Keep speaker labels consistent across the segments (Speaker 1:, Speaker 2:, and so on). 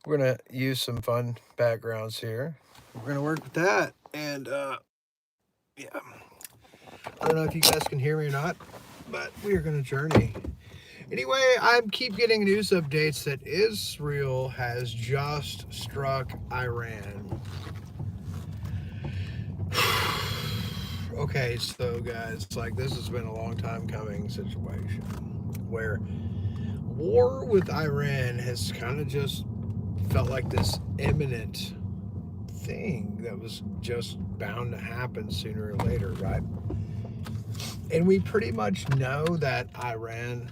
Speaker 1: We're going to use some fun backgrounds here. We're going to work with that. And, yeah, I don't know if you guys can hear me or not, but we are going to journey. Anyway, I keep getting news updates that Israel has just struck Iran. Okay, so guys, like this has been a long time coming situation where war with Iran has kind of just felt like this imminent thing that was just bound to happen sooner or later, right? And we pretty much know that Iran,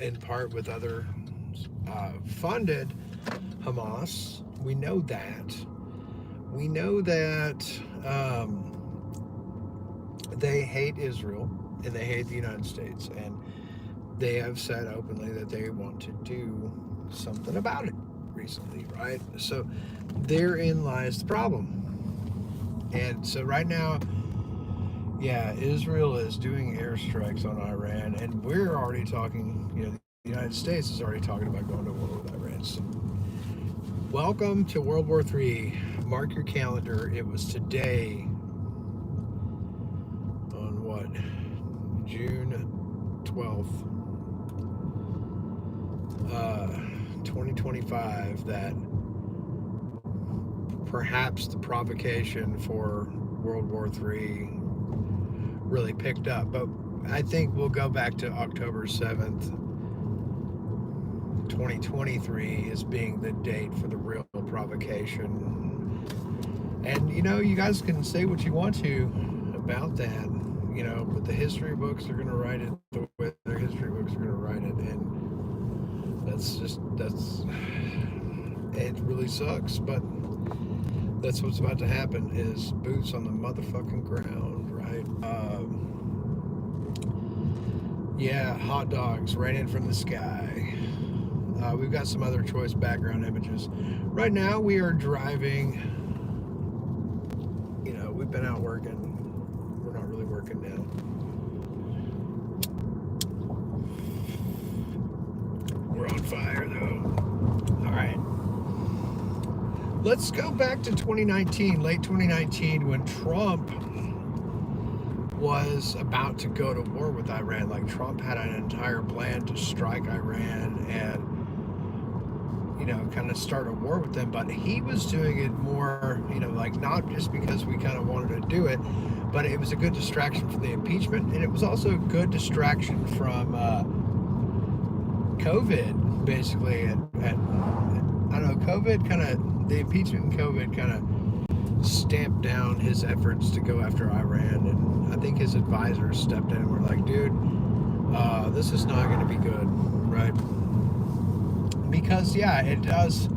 Speaker 1: in part with other funded Hamas, we know that. We know that they hate Israel and they hate the United States, and they have said openly that they want to do something about it recently, right? So therein lies the problem. And so right now, yeah, Israel is doing airstrikes on Iran, and we're already talking, the United States is already talking about going to war with Iran. So welcome to World War III. Mark your calendar. It was today, on what, June 12th, 2025, that perhaps the provocation for World War III really picked up. But I think we'll go back to October 7th, 2023 as being the date for the real provocation. And, you guys can say what you want to about that, but the history books are going to write it the way the history books are going to write it. And it really sucks, but that's what's about to happen is boots on the motherfucking ground, right? Yeah, hot dogs raining from the sky. We've got some other choice background images. Right now we are driving, we've been out working. We're not really working now. We're on fire though. All right. Let's go back to 2019, late 2019, when Trump was about to go to war with Iran. Like, Trump had an entire plan to strike Iran and, kind of start a war with them. But he was doing it more, like, not just because we kind of wanted to do it, but it was a good distraction from the impeachment. And it was also a good distraction from COVID, basically. And I don't know, COVID kind of, the impeachment and COVID kind of stamped down his efforts to go after Iran. And I think his advisors stepped in and were like, dude, this is not going to be good, right? Because, yeah, it does,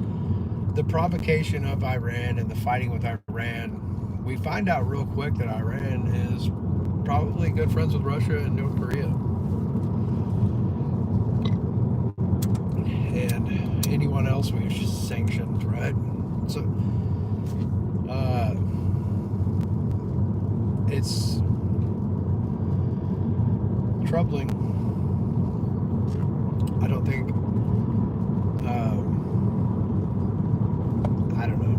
Speaker 1: the provocation of Iran and the fighting with Iran, we find out real quick that Iran is probably good friends with Russia and North Korea. And anyone else we've sanctioned, right? So, it's troubling. I don't think, I don't know.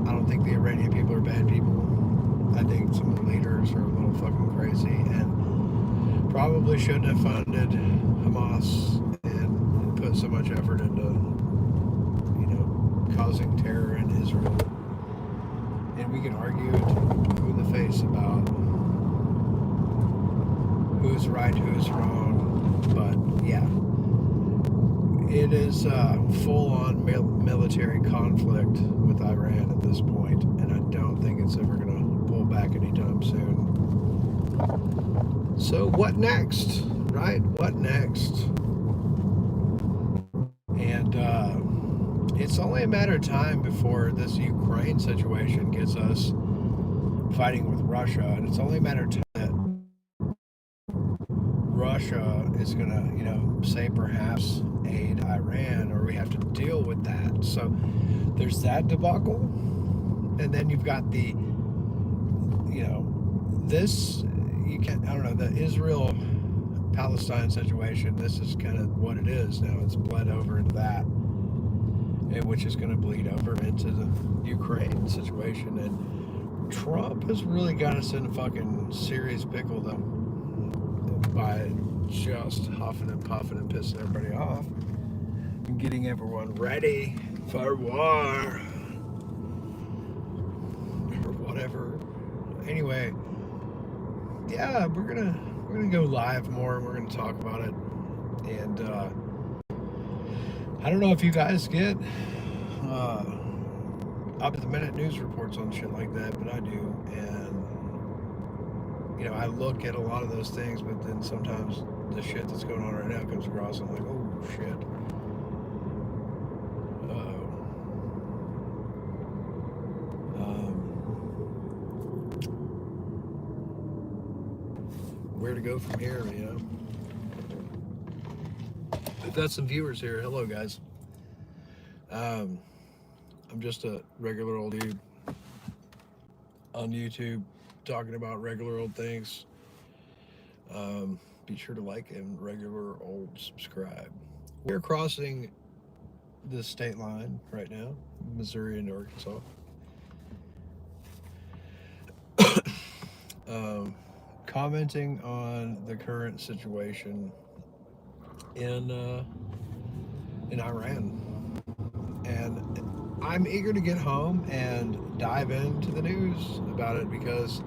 Speaker 1: I don't think the Iranian people are bad people. I think some of the leaders are a little fucking crazy and probably shouldn't have funded Hamas and put so much effort into, causing terror in Israel. And we can argue to the face about who's right, who's wrong. But yeah, it is full-on military conflict with Iran at this point, and I don't think it's ever going to pull back anytime soon. So what next, right? What next? And it's only a matter of time before this Ukraine situation gets us fighting with Russia, and it's only a matter of time that Russia is going to, say perhaps aid Iran, or we have to deal with that. So there's that debacle, and then you've got the, this, you can't, I don't know, the Israel Palestine situation, this is kind of what it is now. It's bled over into that, and which is going to bleed over into the Ukraine situation. And Trump has really got us in a fucking serious pickle, though, by just huffing and puffing and pissing everybody off and getting everyone ready for war or whatever. Anyway, yeah, we're gonna go live more. We're gonna talk about it, and I don't know if you guys get up to the minute news reports on shit like that, but I do. And you know, I look at a lot of those things, but then sometimes the shit that's going on right now comes across, and I'm like, oh shit. Where to go from here, you know? We've got some viewers here. Hello, guys. I'm just a regular old dude on YouTube talking about regular old things. Be sure to like and regular old subscribe. We're crossing the state line right now, Missouri and Arkansas. Commenting on the current situation in Iran, and I'm eager to get home and dive into the news about it, because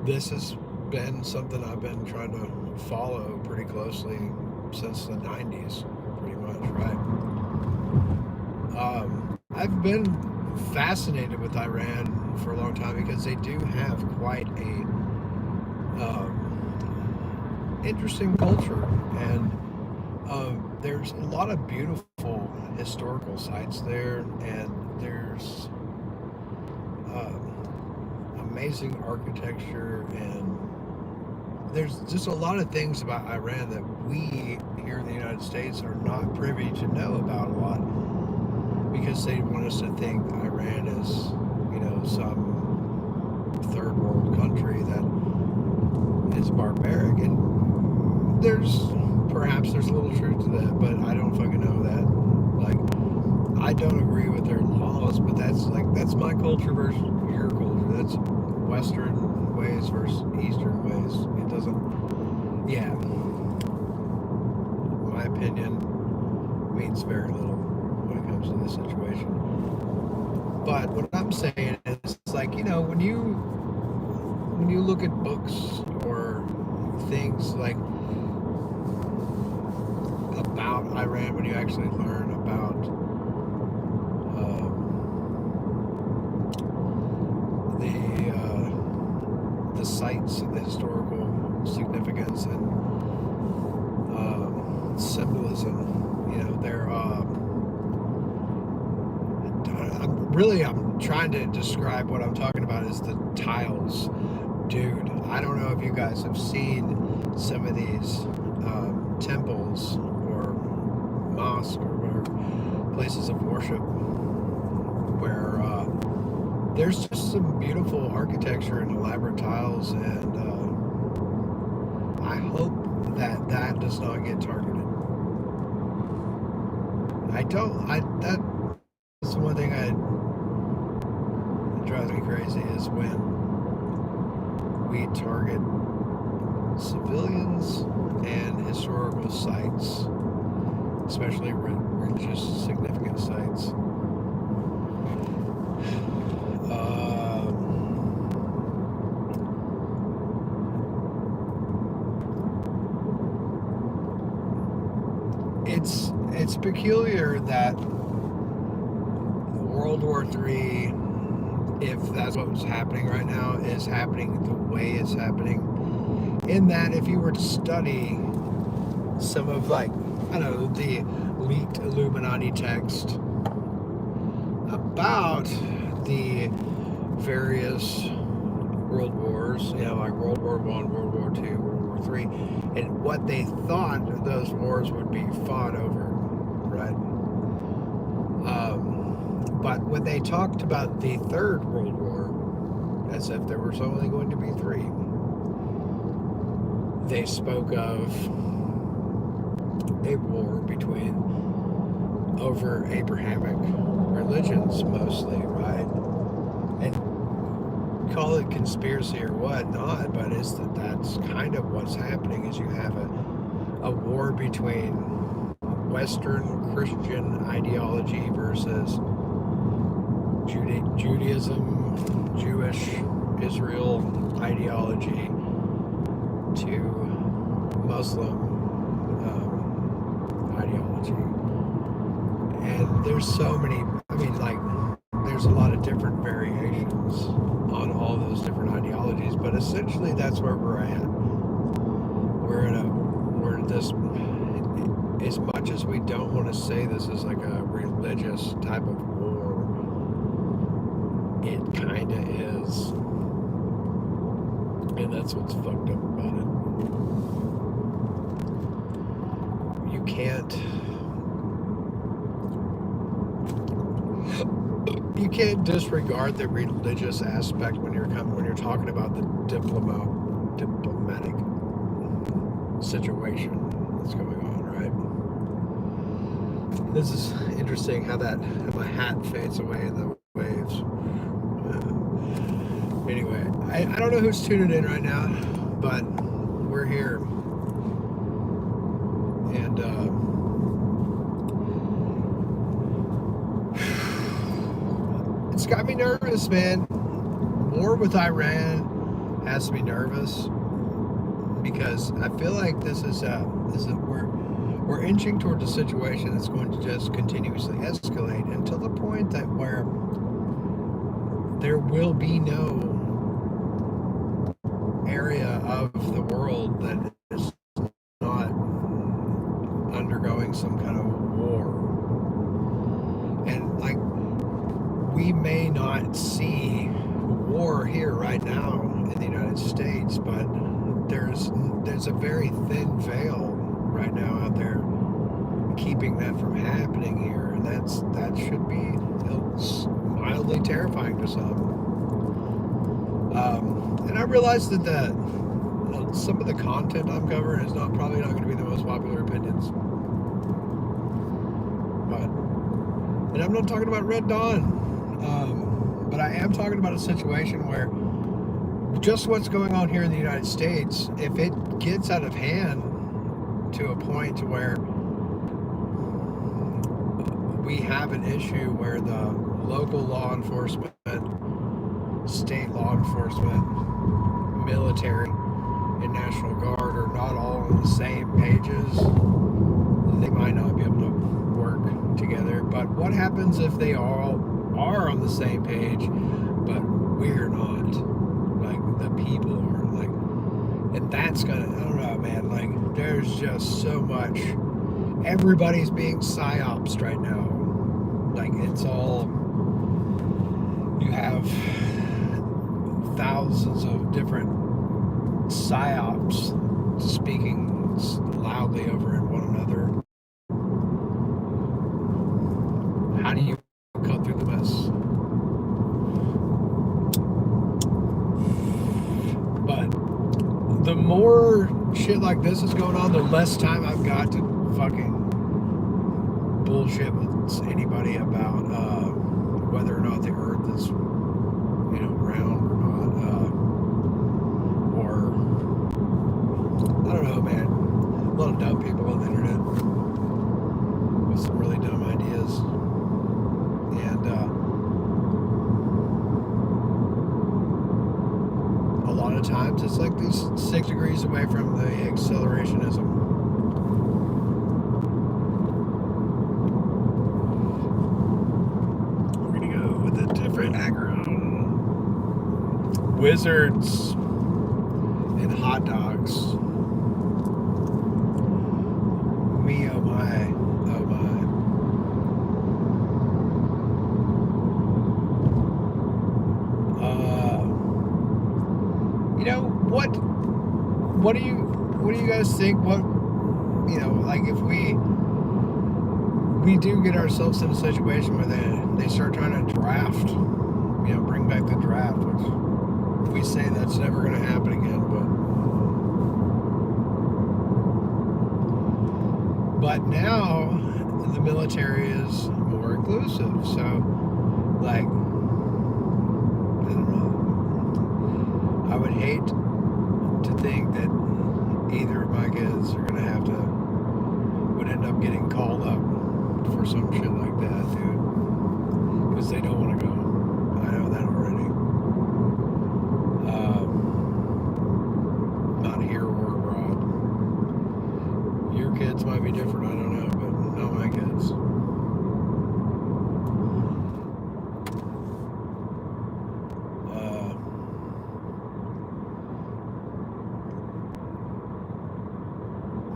Speaker 1: this has been something I've been trying to follow pretty closely since the 90s, pretty much, right? I've been fascinated with Iran for a long time because they do have quite a interesting culture, and there's a lot of beautiful historical sites there, and there's amazing architecture, and there's just a lot of things about Iran that we here in the United States are not privy to know about a lot, because they want us to think Iran is, you know, some third world country that is barbaric, and there's a little truth to that, but I don't fucking know that. Like, I don't agree with their laws, but that's my culture versus your culture. That's Western ways versus Eastern ways. It doesn't, yeah, my opinion means very little when it comes to this situation. But what I'm saying is, like, you know, when you look at books or things like about Iran, when you actually learn about the sites and the historical significance and symbolism, you know, I'm trying to describe what I'm talking about is the tiles. Dude, I don't know if you guys have seen some of these temples or mosques or whatever, places of worship, where there's just some beautiful architecture and elaborate tiles, and I hope that does not get targeted. That's one thing that drives me crazy, is when we target civilians and historical sites, especially religious significant sites. It's peculiar that World War III, if that's what's happening right now, is happening the way it's happening. In that, if you were to study some of, like, I don't know, the leaked Illuminati text about the various world wars, you know, like World War I, World War II, World War III, and what they thought those wars would be fought over, right? But when they talked about the Third World War, as if there was only going to be three, they spoke of a war between over Abrahamic religions mostly, right? And call it conspiracy or whatnot, but that's kind of what's happening is you have a war between Western Christian ideology versus Judaism, Jewish Israel ideology to Muslim ideology. And there's so many, I mean, like, there's a lot of different variations on all those different ideologies, but essentially that's where we're at. We're this, as much as we don't want to say this is like a religious type of war, it kind of is. And that's what's fucked up about it. You can't disregard the religious aspect when you're talking about the diplomatic situation that's going on, right? This is interesting how my hat fades away in the waves. Anyway, I don't know who's tuning in right now, but we're here. And it's got me nervous, man. War with Iran has me nervous because I feel like we're inching towards a situation that's going to just continuously escalate until the point that where there will be no area of the world that is not undergoing some kind of war. And like, we may not see war here right now in the United States, but there's a very thin veil right now out there keeping that from happening here, and that should be mildly terrifying to some. And I realize that some of the content I'm covering is probably not going to be the most popular opinions, and I'm not talking about Red Dawn. But I am talking about a situation where just what's going on here in the United States, if it gets out of hand to a point to where we have an issue where the local law enforcement, state law enforcement, military, and National Guard are not all on the same pages, they might not be able to work together. But what happens if they all are on the same page, but we're not? Like, the people are, like, and that's gonna, I don't know, man, like, there's just so much, everybody's being psyopsed right now. Like, it's all, you have thousands of different psyops speaking loudly over one another. How do you cut through the mess? But the more shit like this is going on, the less time I've got to fucking bullshit with anybody about whether or not the earth is, round or not, or I don't know, man. A lot of dumb people on the internet with some really dumb ideas. And a lot of times it's like these 6 degrees away from the accelerationism. We're gonna go with a different aggro. Wizards and hot dogs. Me, oh my, oh my. What do you guys think? What, like, if we do get ourselves in a situation where they start trying to draft, bring back the draft, which we say that's never going to happen again, but But now the military is more inclusive. So, like, I don't know. I would hate to think that either of my kids are gonna have to would end up getting called up for some shit like that, dude. Because they don't want to go. I know that already. Not here or abroad. Your kids might be different, I don't know, but not my kids.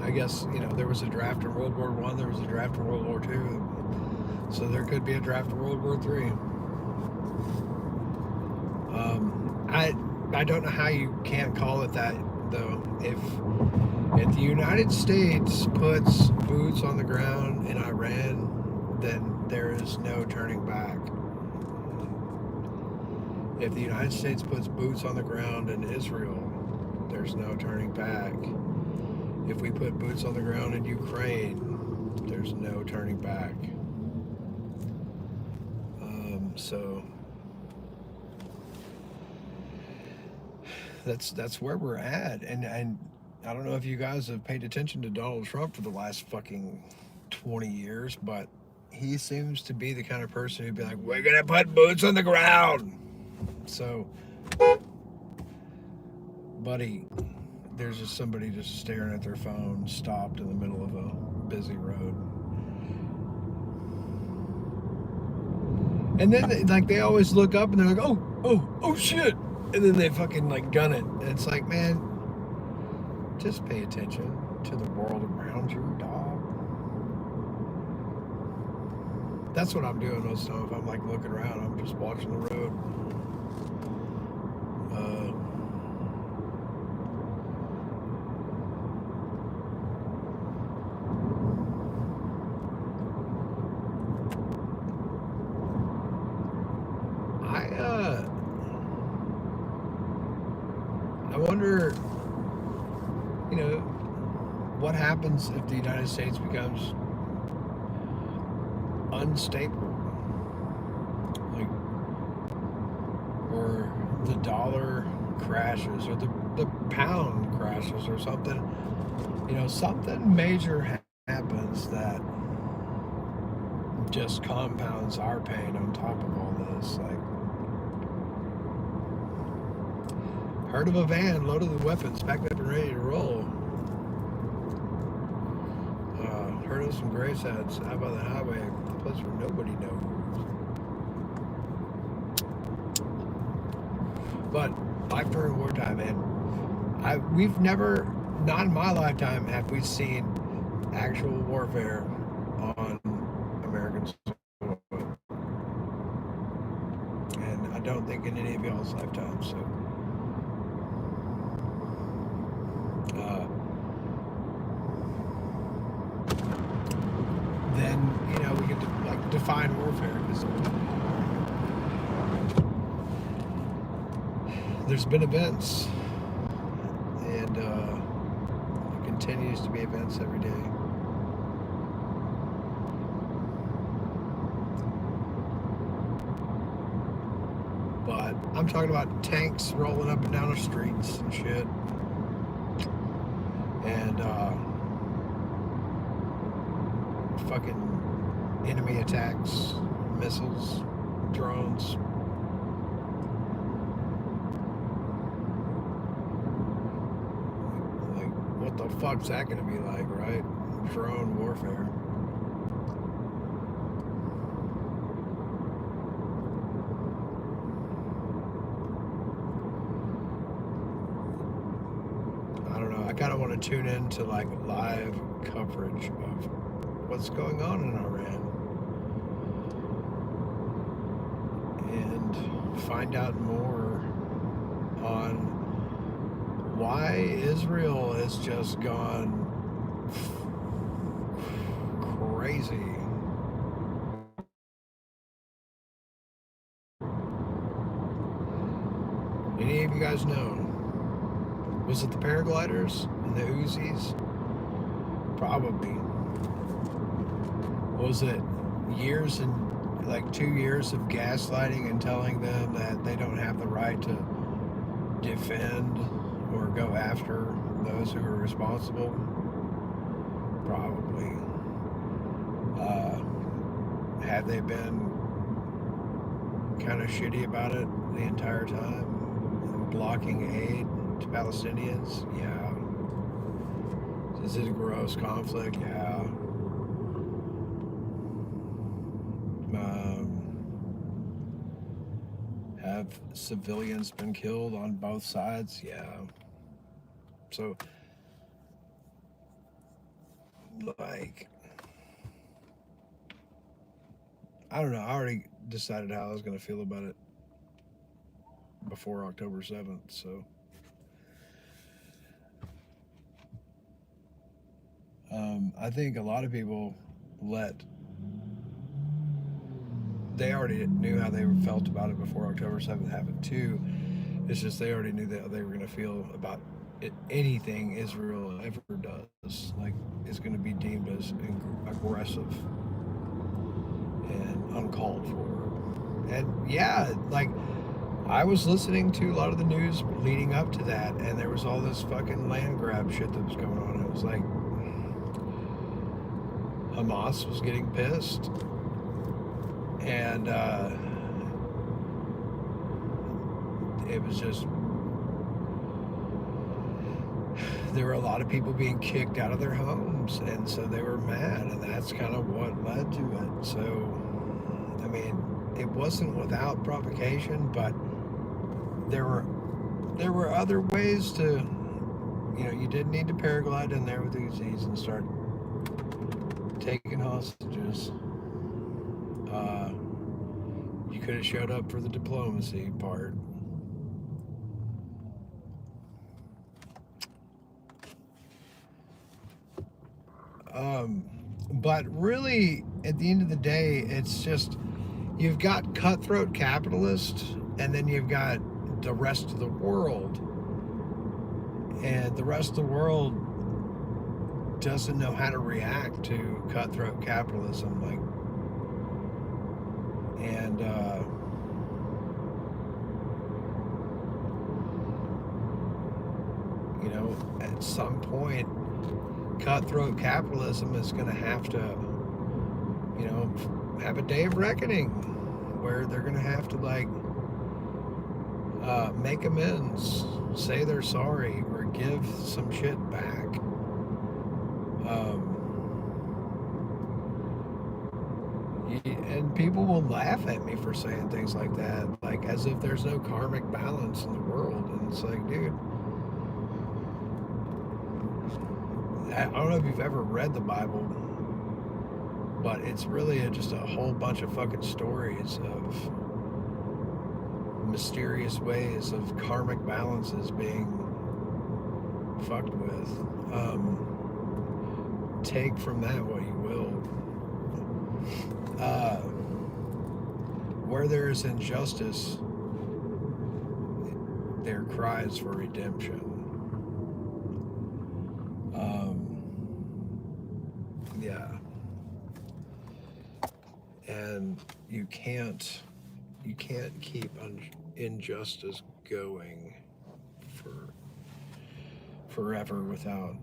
Speaker 1: I guess, there was a draft in World War One, there was a draft in World War Two, so there could be a draft in World War Three. I don't know how you can't call it that though. If the United States puts boots on the ground in Iran, then there is no turning back. If the United States puts boots on the ground in Israel, there's no turning back. If we put boots on the ground in Ukraine, there's no turning back. So that's where we're at, and I don't know if you guys have paid attention to Donald Trump for the last fucking 20 years, but he seems to be the kind of person who'd be like, "We're gonna put boots on the ground." So, buddy, there's just somebody just staring at their phone, stopped in the middle of a busy road. And then, they always look up and they're like, oh, shit. And then they fucking, gun it. And it's like, man, just pay attention to the world around you, dog. That's what I'm doing most of the time. If I'm, looking around, I'm just watching the road. I wonder, what happens if the United States becomes unstable? Or the dollar crashes, or the pound crashes, or something. Something major happens that just compounds our pain on top of all this. Heard of a van loaded with weapons, packed up and ready to roll. Heard of some gravesites out by the highway, a place where nobody knows. But life during wartime, man. We've never, not in my lifetime, have we seen actual warfare on American soil. And I don't think in any of y'all's lifetime, so. Then, we can define warfare, because there's been events, and there continues to be events every day. But I'm talking about tanks rolling up and down the streets and shit. And fucking enemy attacks, missiles, drones. What the fuck's that gonna be like, right? Drone warfare. I don't know. I kind of want to tune in to live coverage of what's going on in Iran and find out more on why Israel has just gone crazy. Any of you guys know? Was it the paragliders and the Uzis? Probably. was it years and like 2 years of gaslighting and telling them that they don't have the right to defend or go after those who are responsible? Probably. Have they been kind of shitty about it the entire time? Blocking aid to Palestinians? Yeah. Is it a gross conflict? Yeah. Have civilians been killed on both sides? Yeah. So, like, I don't know. I already decided how I was going to feel about it before October 7th. So, I think a lot of people they already knew how they felt about it before October 7th happened too. It's just they already knew that they were going to feel about anything Israel ever does. Like, is going to be deemed as aggressive and uncalled for. And yeah, like, I was listening to a lot of the news leading up to that, and there was all this fucking land grab shit that was going on. It was like Hamas was getting pissed, and it was just, there were a lot of people being kicked out of their homes, and so they were mad, and that's kind of what led to it. So, I mean, it wasn't without provocation, but there were other ways to, you didn't need to paraglide in there with Uzis and start taking hostages. You could have showed up for the diplomacy part. But really, at the end of the day, it's just, you've got cutthroat capitalists, and then you've got the rest of the world. And the rest of the world doesn't know how to react to cutthroat capitalism. Like, and at some point, cutthroat capitalism is going to have to, have a day of reckoning where they're going to have to, like, make amends, say they're sorry, or give some shit back. And people will laugh at me for saying things like that, like as if there's no karmic balance in the world. And it's like, dude, I don't know if you've ever read the Bible, but it's really just a whole bunch of fucking stories of mysterious ways of karmic balances being fucked with. Take from that what you will. Where there is injustice, there are cries for redemption. Yeah. And you can't keep injustice going forever without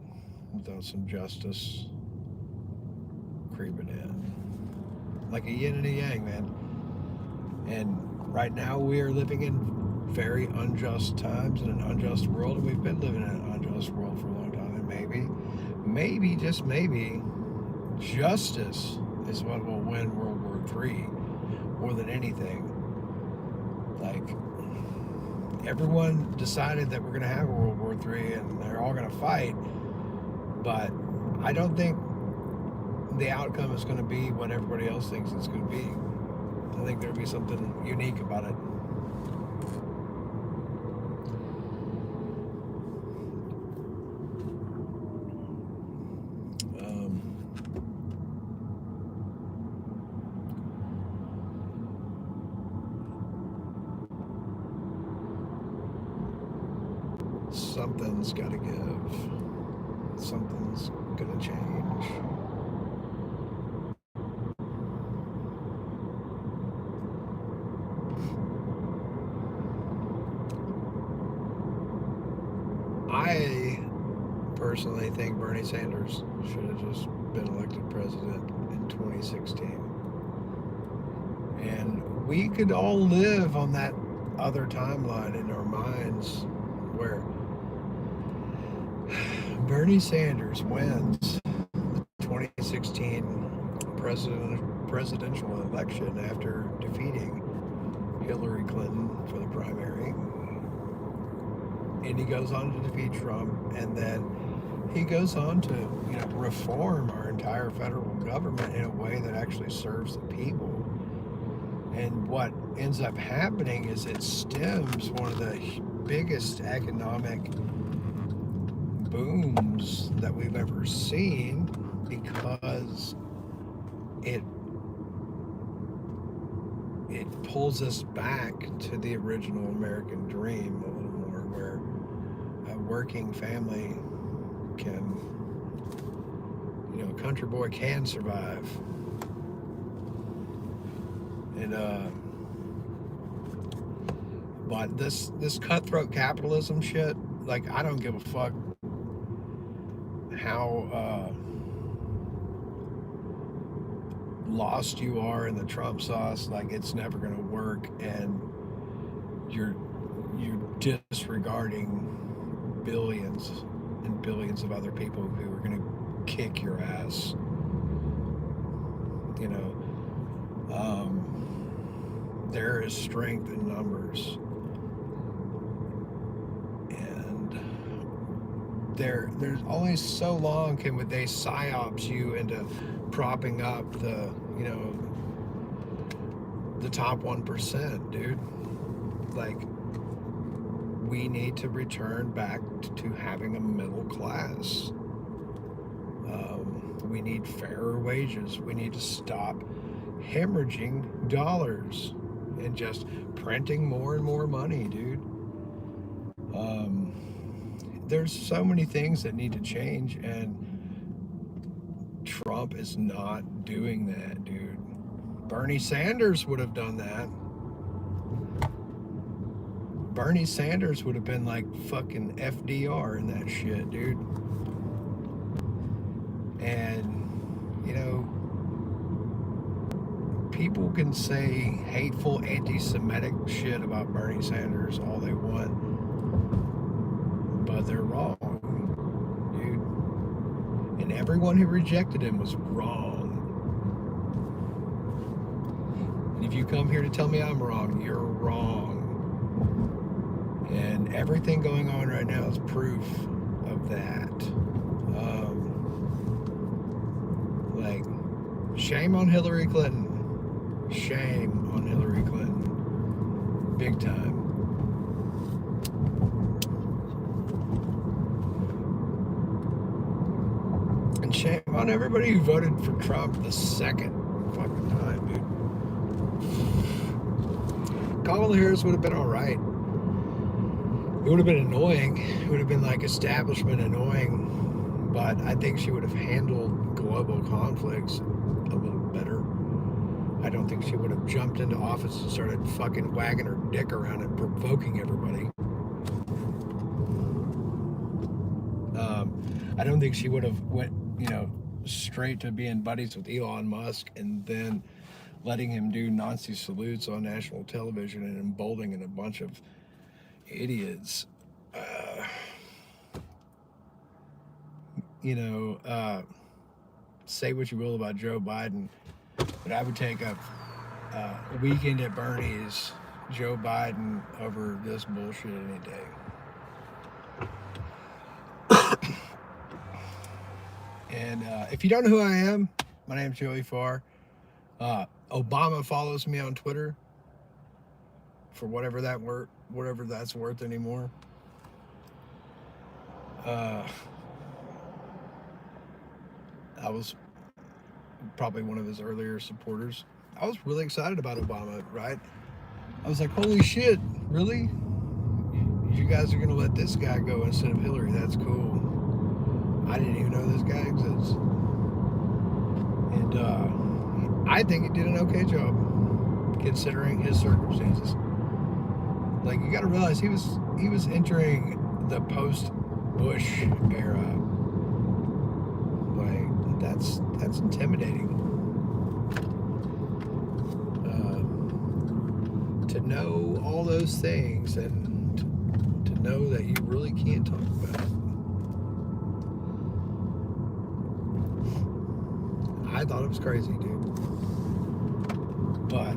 Speaker 1: some justice creeping in, like a yin and a yang, man. And right now we are living in very unjust times in an unjust world, and we've been living in an unjust world for a long time. And maybe just maybe, justice is what will win World War III more than anything. Like, everyone decided that we're going to have a World War III and they're all going to fight, but I don't think the outcome is going to be what everybody else thinks it's going to be. I think there'll be something unique about it. Something's got to give. Something's going to change. personally think Bernie Sanders should have just been elected president in 2016. And we could all live on that other timeline in our minds where Bernie Sanders wins the 2016 presidential election after defeating Hillary Clinton for the primary. And he goes on to defeat Trump, and then he goes on to, reform our entire federal government in a way that actually serves the people. And what ends up happening is it stems one of the biggest economic booms that we've ever seen, because it pulls us back to the original American dream a little more, where a working family can, a country boy can survive. And but this cutthroat capitalism shit, like, I don't give a fuck how lost you are in the Trump sauce. Like, it's never going to work, and you're disregarding billions and billions of other people who are going to kick your ass. There is strength in numbers, and there's only so long can they psyops you into propping up the top 1%, dude. Like, we need to return back to having a middle class. We need fairer wages. We need to stop hemorrhaging dollars and just printing more and more money, dude. There's so many things that need to change, and Trump is not doing that, dude. Bernie Sanders would have done that. Bernie Sanders would have been like fucking FDR in that shit, dude. And, people can say hateful anti-Semitic shit about Bernie Sanders all they want, but they're wrong, dude. And everyone who rejected him was wrong. And if you come here to tell me I'm wrong, you're wrong. And everything going on right now is proof of that. Like, shame on Hillary Clinton. Shame on Hillary Clinton. Big time. And shame on everybody who voted for Trump the second fucking time, dude. Kamala Harris would have been alright. It would have been annoying. It would have been like establishment annoying. But I think she would have handled global conflicts a little better. I don't think she would have jumped into office and started fucking wagging her dick around and provoking everybody. I don't think she would have went, straight to being buddies with Elon Musk and then letting him do Nazi salutes on national television and emboldening a bunch of idiots. Say what you will about Joe Biden, but I would take a weekend at Bernie's Joe Biden over this bullshit any day. And if you don't know who I am, my name's Joey Farr. Obama follows me on Twitter for whatever that's worth anymore. I was probably one of his earlier supporters. I was really excited about Obama, right? I was like, holy shit, really? You guys are going to let this guy go instead of Hillary. That's cool. I didn't even know this guy exists. And I think he did an okay job considering his circumstances. Like, you got to realize he was entering the post-Bush era. That's intimidating. To know all those things and to know that you really can't talk about it. I thought it was crazy, dude. But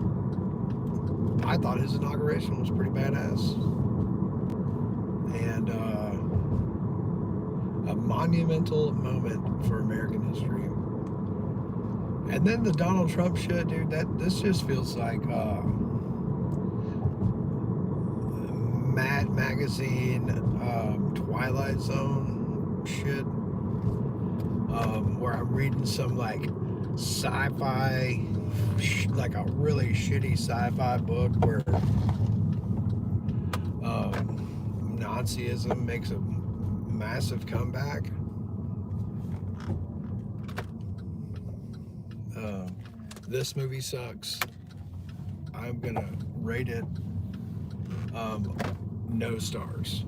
Speaker 1: I thought his inauguration was pretty badass. And a monumental moment for American history. And then the Donald Trump shit, dude, this just feels like Mad Magazine, Twilight Zone shit, where I'm reading some like sci-fi, like a really shitty sci-fi book where Nazism makes a massive comeback. This movie sucks. I'm gonna rate it no stars.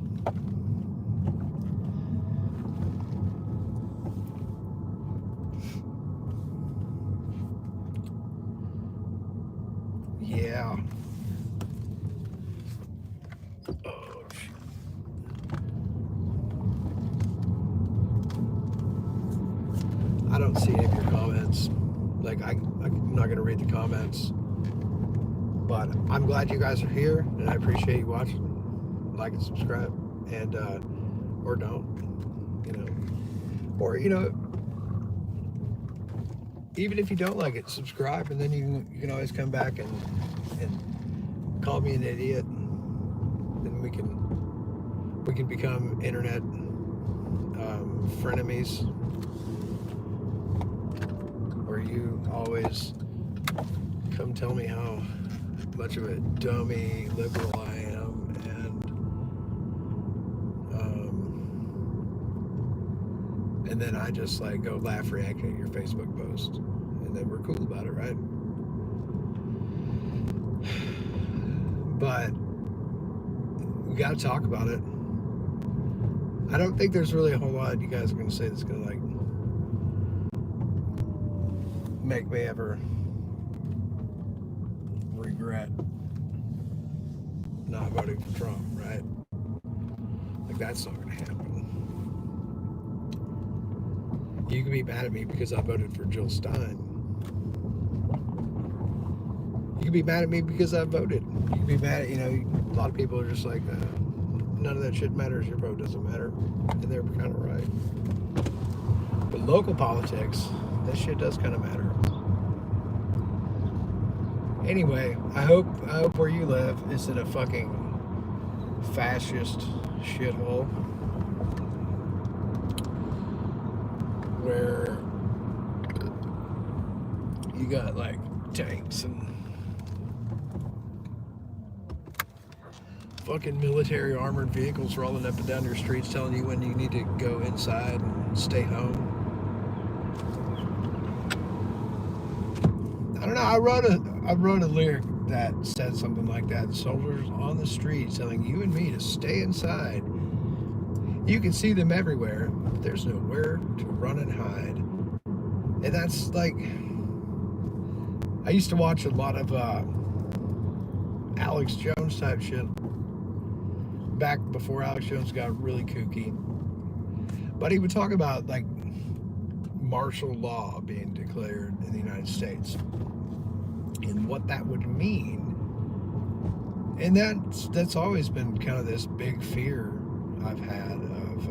Speaker 1: Yeah. Oh, shit. I don't see any of your comments. Like, I'm not going to read the comments. But I'm glad you guys are here, and I appreciate you watching. Like and subscribe. And, or don't. You know. Or, you know, even if you don't like it, subscribe, and then you can always come back and call me an idiot, and we can become internet frenemies, where you always come tell me how much of a dummy liberal I am, and then I just like go laugh reacting at your Facebook post, and then we're cool about it, right? But we gotta talk about it. I don't think there's really a whole lot you guys are gonna say that's gonna like make me ever regret not voting for Trump, right? Like, that's not gonna happen. You can be mad at me because I voted for Jill Stein. You can be mad at me because I voted. You can be mad at, you know, a lot of people are just like, none of that shit matters, your vote doesn't matter. And they're kind of right. But local politics, that shit does kind of matter. Anyway, I hope where you live isn't a fucking fascist shithole where you got like tanks and fucking military armored vehicles rolling up and down your streets telling you when you need to go inside and stay home. I don't know, I wrote a lyric that said something like that. Soldiers on the streets telling you and me to stay inside. You can see them everywhere, but there's nowhere to run and hide. And that's like, I used to watch a lot of Alex Jones type shit back before Alex Jones got really kooky. But he would talk about like martial law being declared in the United States and what that would mean. And that's always been kind of this big fear I've had of,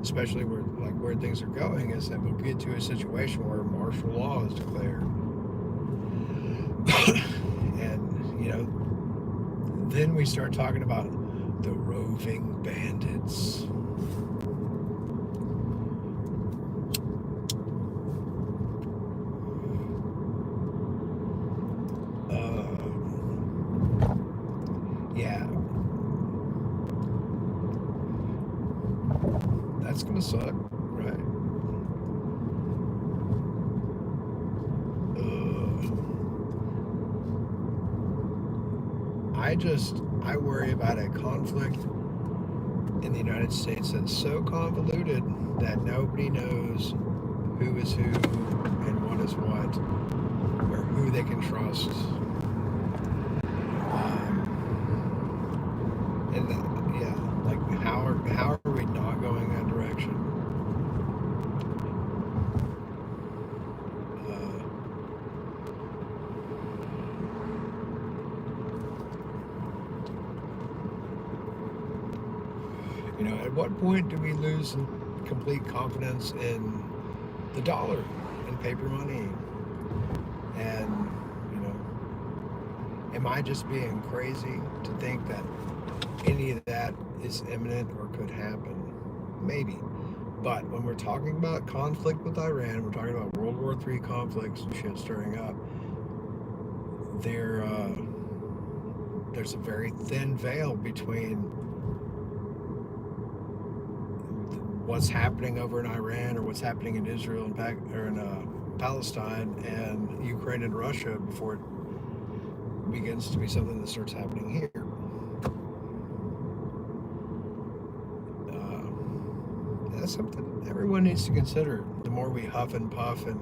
Speaker 1: especially where things are going, is that we'll get to a situation where martial law is declared. And, you know, then we start talking about the roving bandits. Yeah. That's gonna suck, right? I worry about a conflict in the United States that's so convoluted that nobody knows who is who and what is what, or who they can trust. And yeah, like how are we not going that direction? Uh, at what point do we lose complete confidence in the dollar and paper money? And am I just being crazy to think that any of that is imminent or could happen? Maybe. But when we're talking about conflict with Iran, we're talking about World War III conflicts and shit stirring up, there's a very thin veil between what's happening over in Iran or what's happening in Israel and Palestine and Ukraine and Russia before it begins to be something that starts happening here. That's something everyone needs to consider. The more we huff and puff and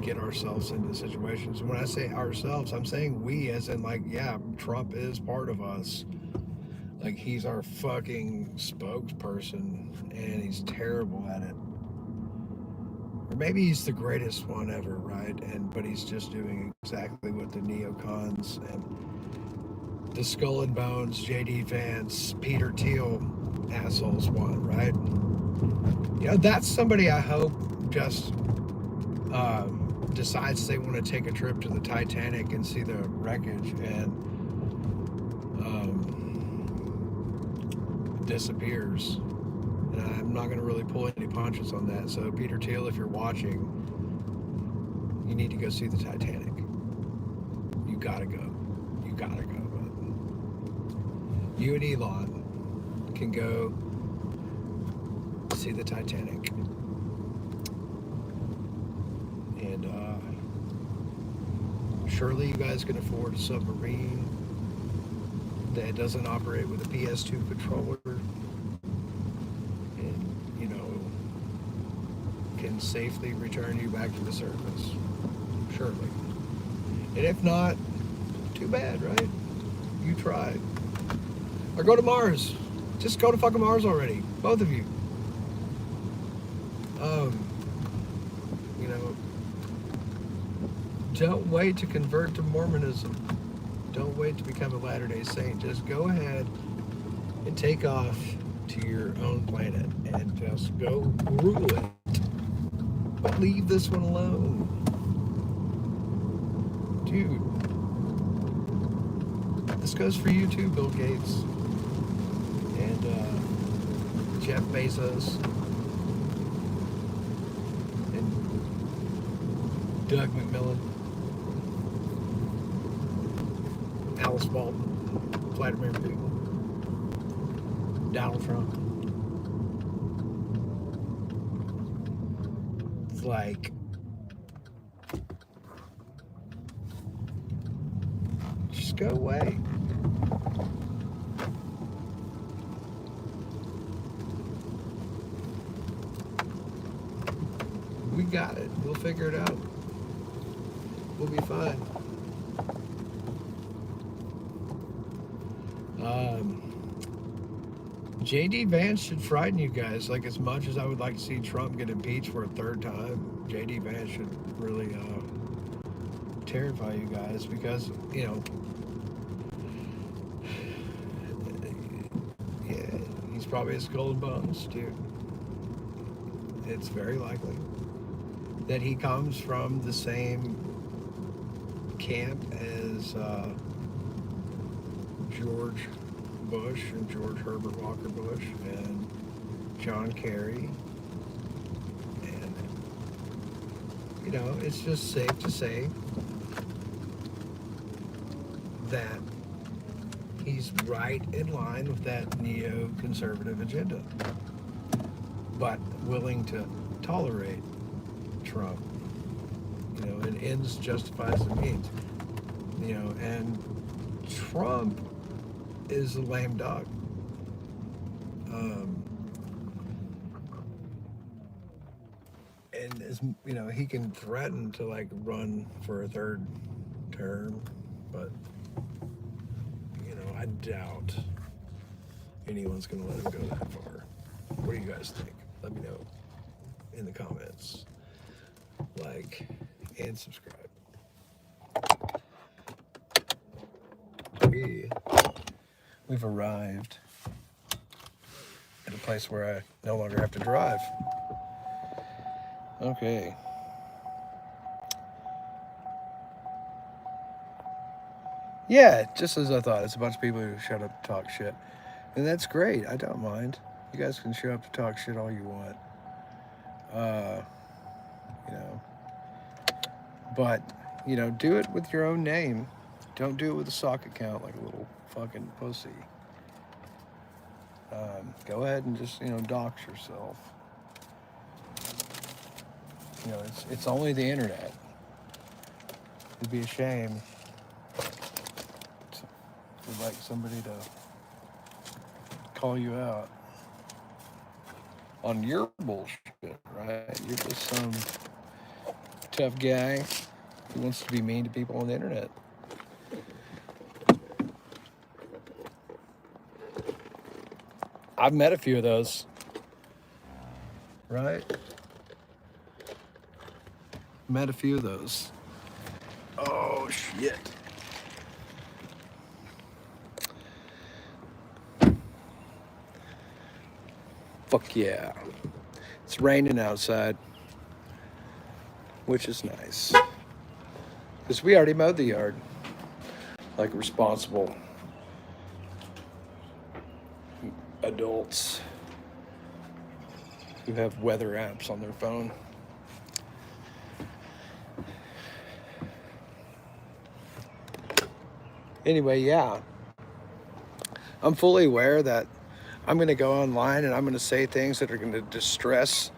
Speaker 1: get ourselves into situations. When I say ourselves, I'm saying we, as in like, yeah, Trump is part of us. Like, he's our fucking spokesperson, and he's terrible at it. Or maybe he's the greatest one ever, right? But he's just doing exactly what the neocons and the Skull and Bones, J.D. Vance, Peter Thiel assholes want, right? That's somebody I hope just decides they want to take a trip to the Titanic and see the wreckage and disappears. And I'm not going to really pull any punches on that. So, Peter Thiel, if you're watching, you need to go see the Titanic. You gotta go. You gotta go. But you and Elon can go see the Titanic. And surely you guys can afford a submarine that doesn't operate with a PS2 controller and, can safely return you back to the surface. Surely. And if not, too bad, right? You tried. Or go to Mars. Just go to fucking Mars already. Both of you. Don't wait to convert to Mormonism. Don't wait to become a Latter-day Saint. Just go ahead and take off to your own planet and just go rule it. But leave this one alone. Dude. This goes for you too, Bill Gates. And Jeff Bezos. And Doug McMillan. Alice Walton, Vladimir Putin, Donald Trump. It's like, just go away. We got it. We'll figure it out. We'll be fine. J.D. Vance should frighten you guys. Like, as much as I would like to see Trump get impeached for a third time, J.D. Vance should really terrify you guys because, yeah, he's probably a Skull and Bones, dude. It's very likely that he comes from the same camp as George Bush and George Herbert Walker Bush and John Kerry. And, it's just safe to say that he's right in line with that neoconservative agenda, but willing to tolerate Trump. And ends justifies the means. And Trump is a lame duck. and as you know, he can threaten to like run for a third term, but you know, I doubt anyone's going to let him go that far. What do you guys think? Let me know in the comments. Like and subscribe. We've arrived at a place where I no longer have to drive. Okay. Yeah, just as I thought. It's a bunch of people who shut up to talk shit. And that's great. I don't mind. You guys can show up to talk shit all you want. You know. But, you know, do it with your own name. Don't do it with a sock account like a little fucking pussy. Go ahead and just, you know, dox yourself. You know, it's only the internet. It'd be a shame for like somebody to call you out on your bullshit, right? You're just some tough guy who wants to be mean to people on the internet. I've met a few of those, right? Met a few of those. Oh, shit. Fuck yeah. It's raining outside, which is nice. Because we already mowed the yard like responsible adults who have weather apps on their phone. Anyway, yeah. I'm fully aware that I'm going to go online and I'm going to say things that are going to distress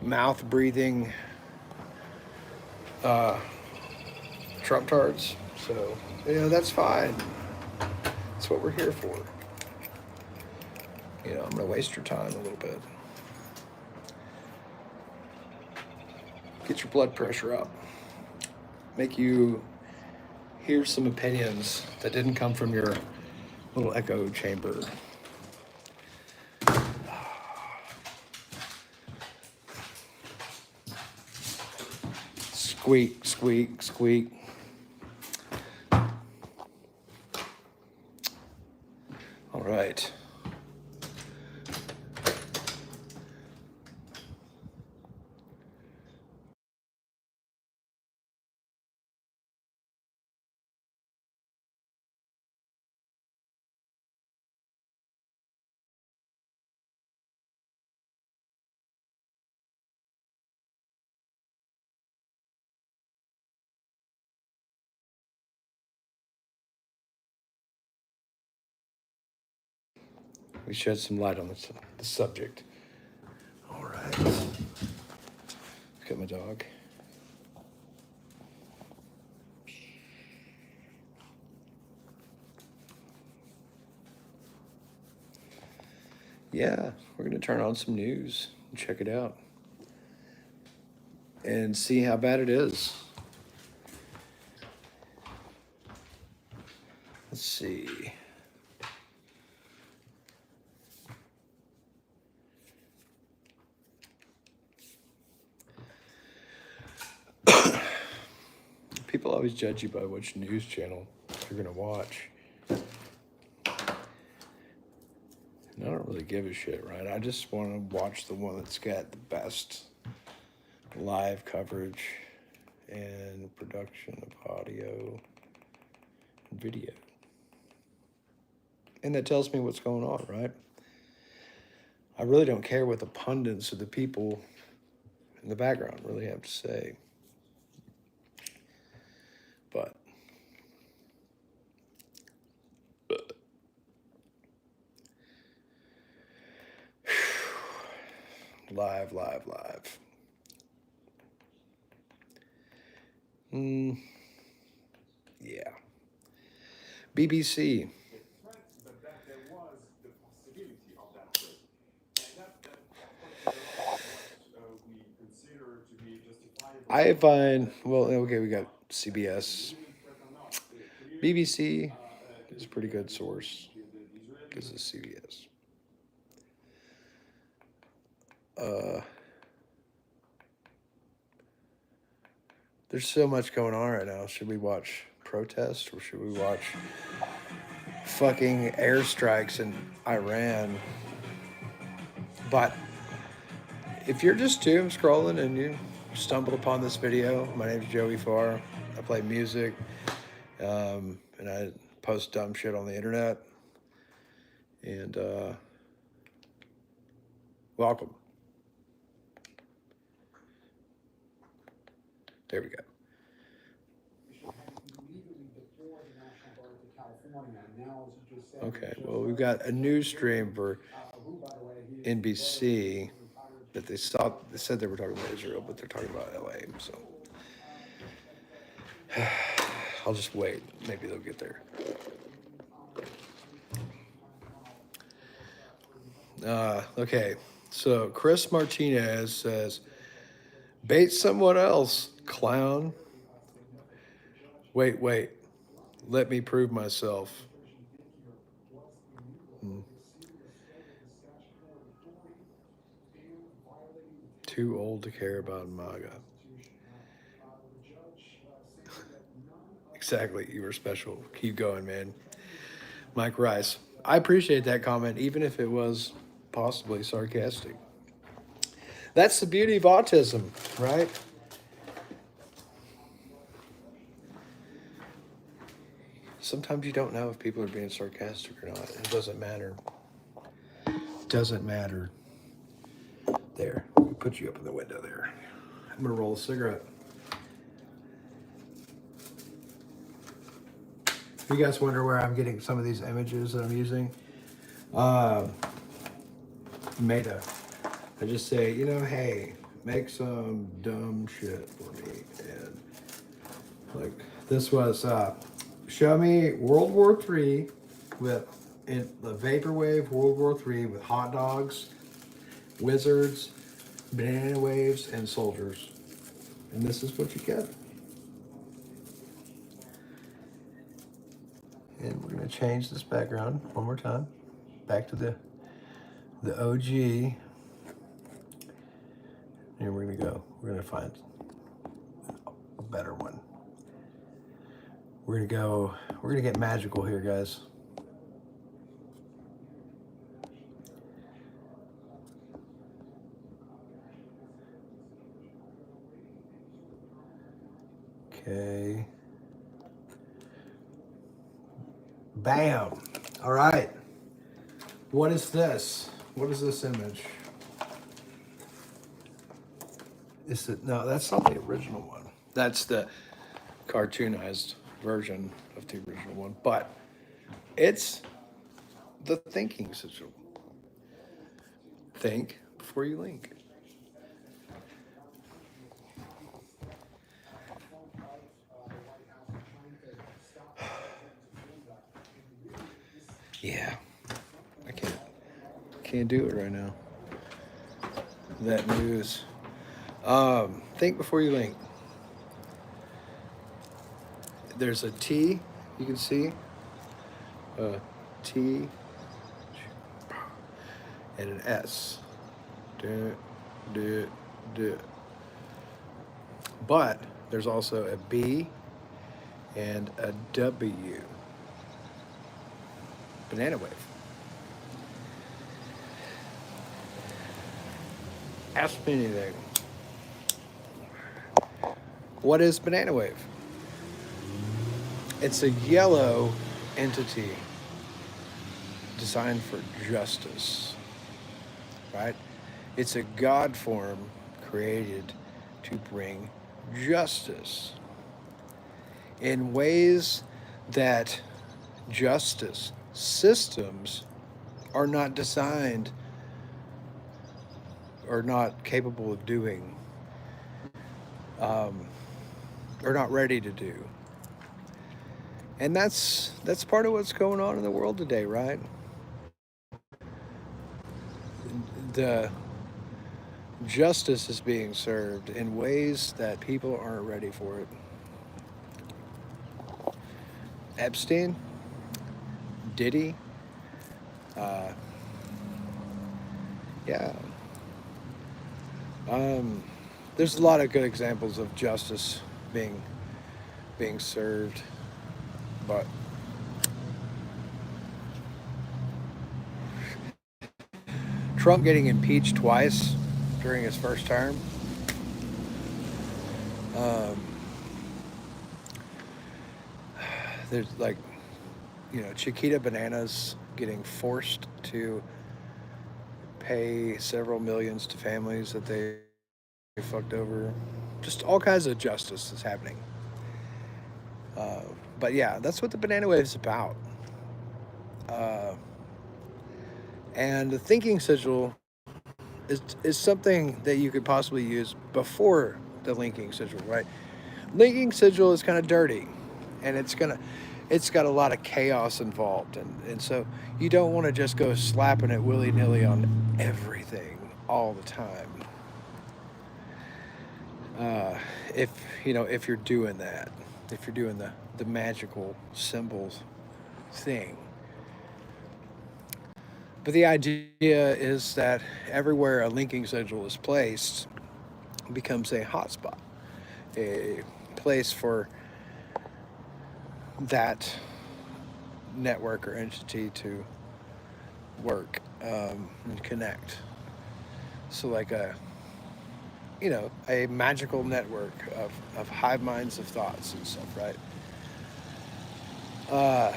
Speaker 1: mouth-breathing Trump tards. So, you know, that's fine. That's what we're here for. You know, I'm going to waste your time a little bit. Get your blood pressure up. Make you hear some opinions that didn't come from your little echo chamber. Squeak, squeak, squeak. All right. We shed some light on the subject. All right. Look at my dog. Yeah, we're going to turn on some news and check it out and see how bad it is. Let's see. People always judge you by which news channel you're going to watch. And I don't really give a shit, right? I just want to watch the one that's got the best live coverage and production of audio and video. And that tells me what's going on, right? I really don't care what the pundits or the people in the background really have to say. But live. Yeah. BBC. I find, well, okay, we got CBS. BBC is a pretty good source. This is CBS. There's so much going on right now. Should we watch protests or should we watch fucking airstrikes in Iran? But if you're just doom scrolling and you stumbled upon this video, my name's Joey Farr. I play music, and I post dumb shit on the internet. And welcome. There we go. Okay, well, we've got a news stream for NBC that they stopped. They said they were talking about Israel, but they're talking about LA. So I'll just wait. Maybe they'll get there. Okay, so Chris Martinez says, bait someone else, clown. Wait. Let me prove myself. Too old to care about MAGA. Exactly. You were special. Keep going, man. Mike Rice. I appreciate that comment, even if it was possibly sarcastic. That's the beauty of autism, right? Sometimes you don't know if people are being sarcastic or not. It doesn't matter. It doesn't matter. There. We'll put you up in the window there. I'm going to roll a cigarette. If you guys wonder where I'm getting some of these images that I'm using, Meta. I just say, hey, make some dumb shit for me. And like this was, show me World War III in the vaporwave World War III with hot dogs, wizards, banana waves, and soldiers. And this is what you get. And we're going to change this background one more time. Back to the OG. And we're going to go. We're going to find a better one. We're going to get magical here, guys. Okay. Bam. All right. What is this? What is this image? Is it? No, that's not the original one. That's the cartoonized version of the original one. But it's the thinking system. Think before you link. Yeah, I can't do it right now. That news. Think before you link. There's a T, you can see. T and an S. But there's also a B and a W. Banana wave. Ask me anything. What is banana wave? It's a yellow entity designed for justice, right? It's a God form created to bring justice in ways that justice systems are not designed or not capable of doing, or not ready to do. And that's part of what's going on in the world today, right? The justice is being served in ways that people aren't ready for it. Epstein, Diddy, uh, yeah. Um, there's a lot of good examples of justice being being served, but Trump getting impeached twice during his first term. Um, there's like, Chiquita Bananas getting forced to pay several millions to families that they fucked over. Just all kinds of justice is happening. Uh, but yeah, that's what the banana wave is about. Uh, and the thinking sigil is something that you could possibly use before the linking sigil, right? Linking sigil is kind of dirty, and it's got a lot of chaos involved, and so you don't want to just go slapping it willy nilly on everything all the time. If if you're doing that, if you're doing the magical symbols thing. But the idea is that everywhere a linking sigil is placed becomes a hotspot, a place for that network or entity to work and connect. So, like a magical network of hive minds of thoughts and stuff, right? Uh,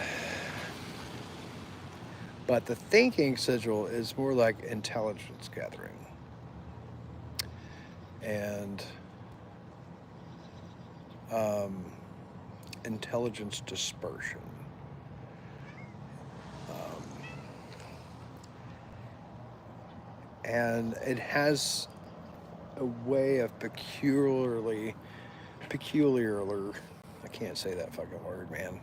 Speaker 1: but the thinking sigil is more like intelligence gathering and um, intelligence dispersion. Um, and it has a way of peculiarly, I can't say that fucking word, man.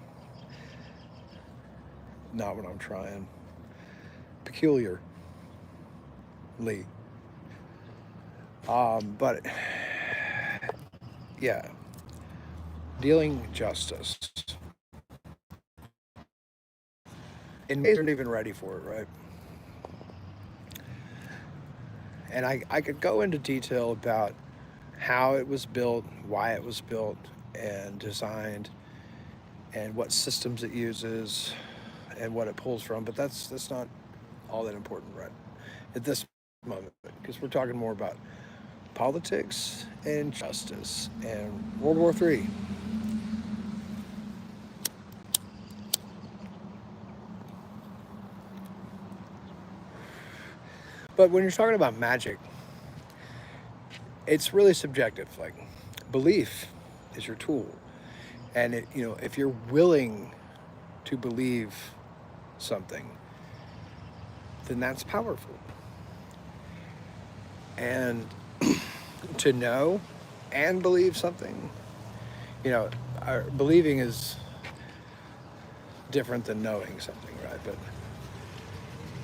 Speaker 1: Not when I'm trying. Peculiarly. But yeah, dealing justice. And they aren't even ready for it, right? And I could go into detail about how it was built, why it was built and designed, and what systems it uses, and what it pulls from. But that's not all that important, right? At this moment, because we're talking more about politics and justice and World War III. But when you're talking about magic, it's really subjective. Like, belief is your tool, and if you're willing to believe something, then that's powerful. And to know and believe something, believing is different than knowing something, right? But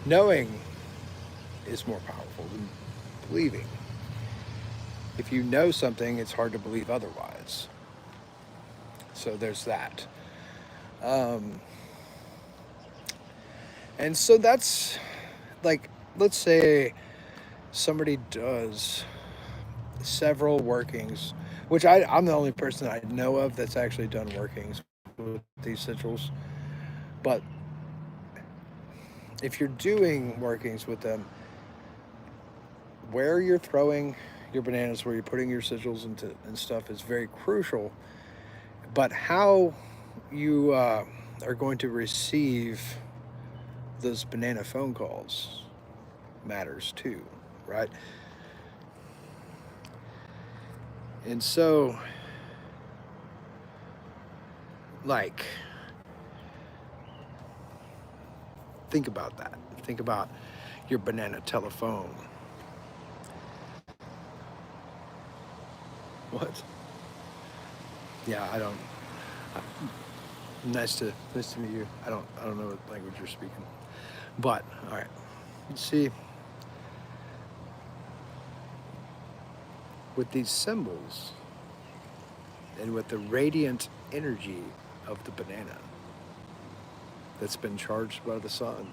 Speaker 1: knowing is more powerful than believing. If you know something, it's hard to believe otherwise. So there's that. Um, and so that's like, let's say somebody does several workings, which I'm the only person I know of that's actually done workings with these sigils. But if you're doing workings with them, where you're throwing your bananas, where you're putting your sigils into and stuff is very crucial. But how you are going to receive those banana phone calls matters too, right? And so, like, think about that. Think about your banana telephone. What? Yeah, I don't. Nice to meet you. I don't know what language you're speaking, but all right. Let's see. with these symbols and with the radiant energy of the banana that's been charged by the sun.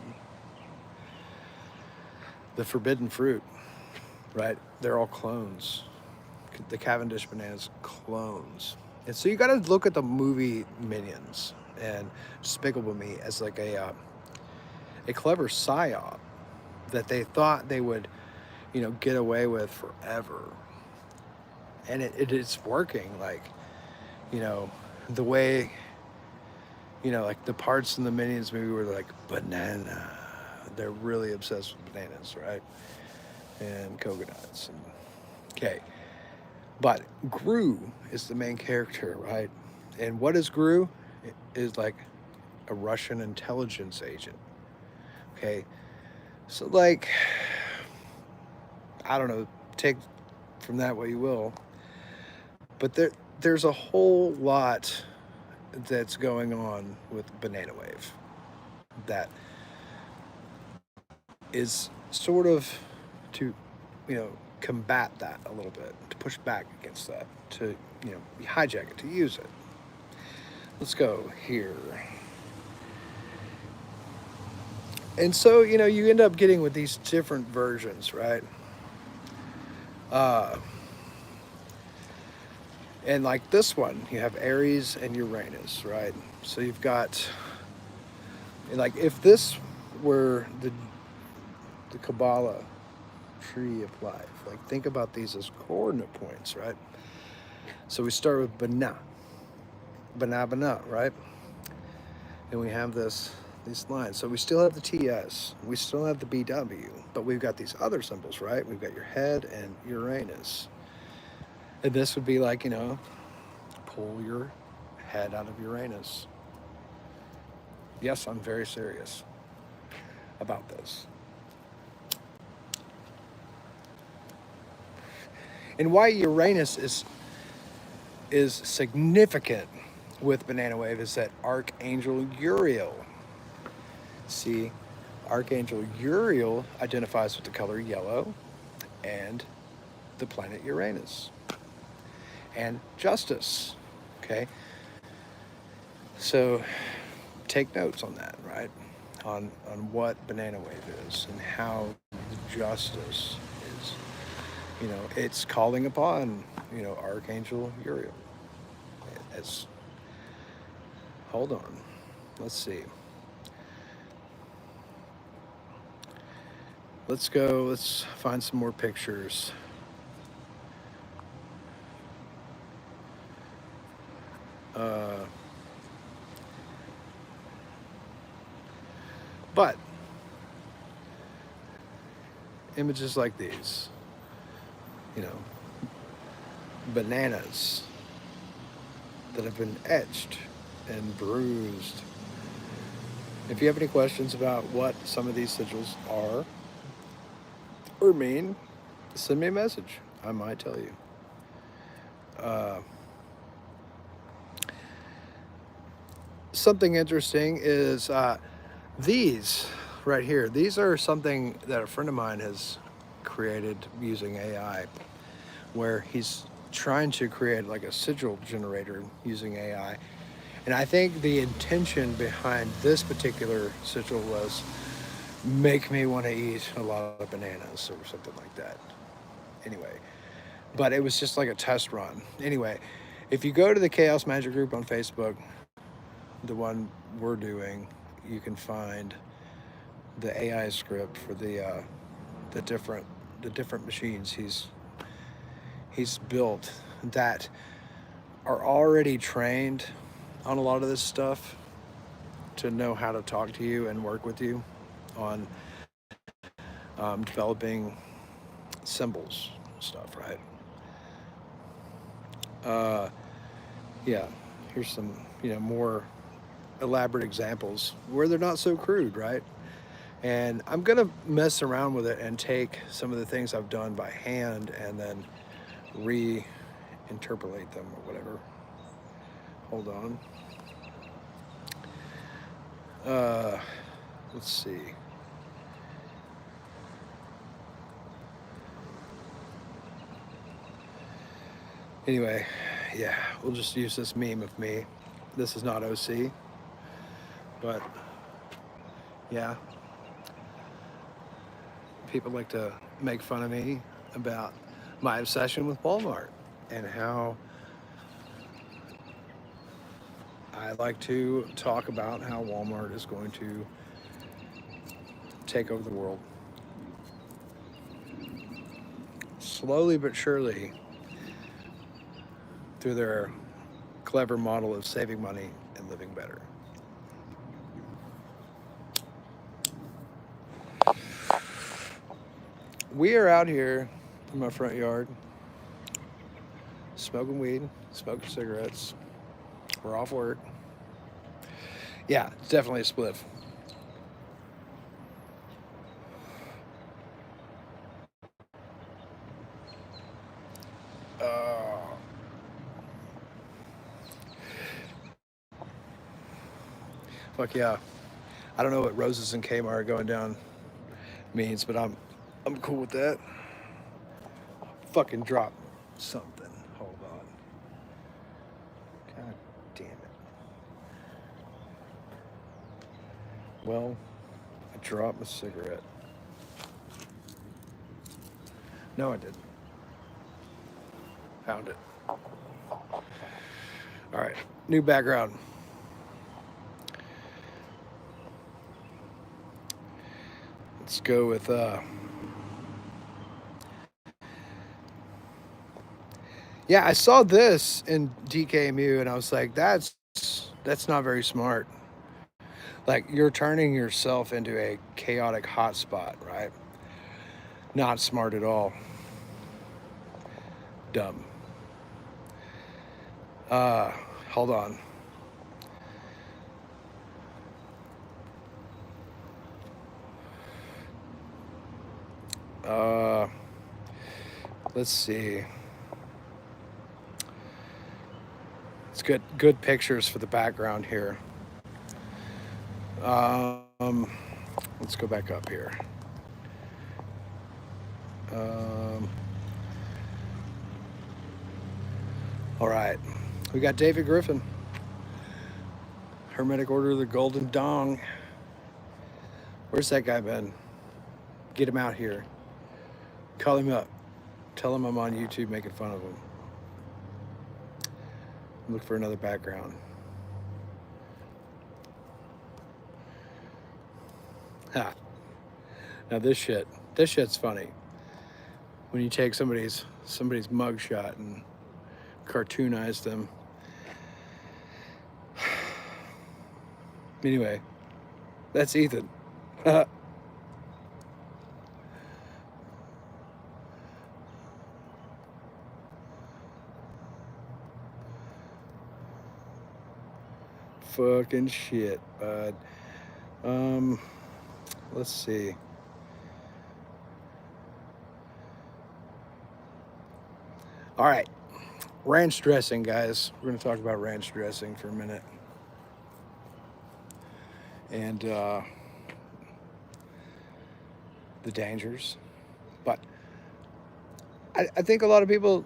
Speaker 1: The forbidden fruit, right? They're all clones. The Cavendish bananas clones. And so you got to look at the movie Minions and Despicable Me as like a clever psyop that they thought they would, get away with forever. And it's working. Like, the way, like the parts in the Minions movie where they're like, banana. They're really obsessed with bananas, right? And coconuts. Okay. But Gru is the main character, right? And what is Gru? It is like a Russian intelligence agent. Okay. So, like, I don't know, take from that what you will. But there's a whole lot that's going on with Banana Wave that is sort of to, combat that a little bit, to push back against that, to, hijack it, to use it. Let's go here. And so, you end up getting with these different versions, right? And like this one, you have Aries and Uranus, right? So you've got, like, if this were the Kabbalah tree of life, like, think about these as coordinate points, right? So we start with Bana, right? And we have these lines. So we still have the TS, we still have the BW, but we've got these other symbols, right? We've got your head and Uranus. And this would be like, pull your head out of Uranus. Yes, I'm very serious about this. And why Uranus is significant with Banana Wave is that Archangel Uriel. See, Archangel Uriel identifies with the color yellow and the planet Uranus. And justice, okay? So take notes on that, right? On what Banana Wave is and how justice is. It's calling upon, Archangel Uriel. Hold on. Let's see. Let's go. Let's find some more pictures. But images like these, bananas that have been etched and bruised. If you have any questions about what some of these sigils are or mean, send me a message. I might tell you. Something interesting is these right here. These are something that a friend of mine has created using AI, where he's trying to create like a sigil generator using AI. And I think the intention behind this particular sigil was make me want to eat a lot of bananas or something like that. Anyway, but it was just like a test run. Anyway, if you go to the Chaos Magic group on Facebook, the one we're doing, you can find the AI script for the different machines he's built that are already trained on a lot of this stuff to know how to talk to you and work with you on developing symbols and stuff, right? Yeah, here's some, more elaborate examples where they're not so crude, right? And I'm gonna mess around with it and take some of the things I've done by hand and then reinterpolate them or whatever. Hold on. Let's see. Anyway, yeah, we'll just use this meme of me. This is not OC, but yeah, people like to make fun of me about my obsession with Walmart and how I like to talk about how Walmart is going to take over the world. Slowly but surely, through their clever model of saving money and living better. We are out here in my front yard smoking weed, smoking cigarettes. We're off work. Yeah, it's definitely a spliff. Uh, Fuck yeah. I don't know what roses and Kmart going down means, but I'm cool with that. Fucking drop something. Hold on. God damn it. Well, I dropped my cigarette. No, I didn't. Found it. All right, new background. Let's go with yeah, I saw this in DKMU and I was like, that's not very smart. Like you're turning yourself into a chaotic hotspot, right? Not smart at all. Dumb. Uh, Hold on. Uh, let's see. It's good pictures for the background here. Let's go back up here. Um, all right, we got David Griffin, Hermetic Order of the Golden Dong. Where's that guy been? Get him out here. Call him up. Tell him I'm on YouTube making fun of him. Look for another background. Ha. Now this shit's funny. When you take somebody's mugshot and cartoonize them. Anyway, that's Ethan. Fucking shit, bud. Let's see. All right, ranch dressing, guys. We're going to talk about ranch dressing for a minute. And the dangers. But I think a lot of people,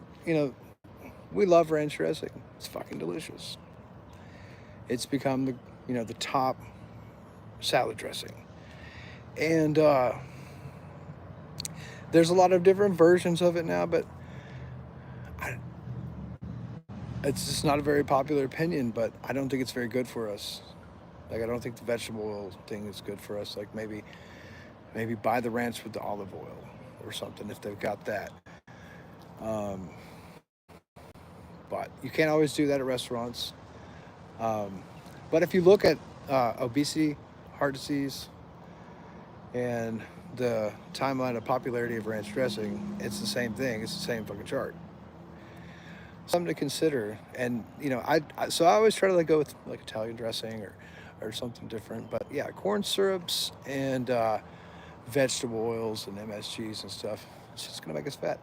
Speaker 1: we love ranch dressing. It's fucking delicious. It's become the top salad dressing. And there's a lot of different versions of it now, but it's just not a very popular opinion, but I don't think it's very good for us. Like, I don't think the vegetable oil thing is good for us. Like, maybe buy the ranch with the olive oil or something if they've got that. But you can't always do that at restaurants. But if you look at obesity, heart disease, and the timeline of popularity of ranch dressing, it's the same thing. It's the same fucking chart. Something to consider. And so I always try to go with like Italian dressing or something different. But yeah, corn syrups and vegetable oils and MSGs and stuff. It's just gonna make us fat.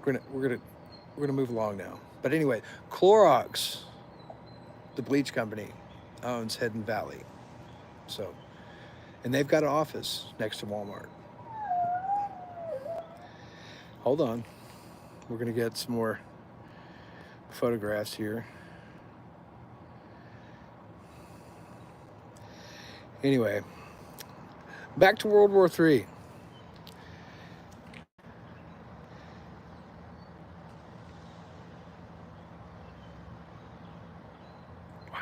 Speaker 1: We're gonna move along now. But anyway, Clorox, the bleach company, owns Hidden Valley. So, and they've got an office next to Walmart. Hold on. We're gonna get some more photographs here. Anyway, back to World War III. Wow,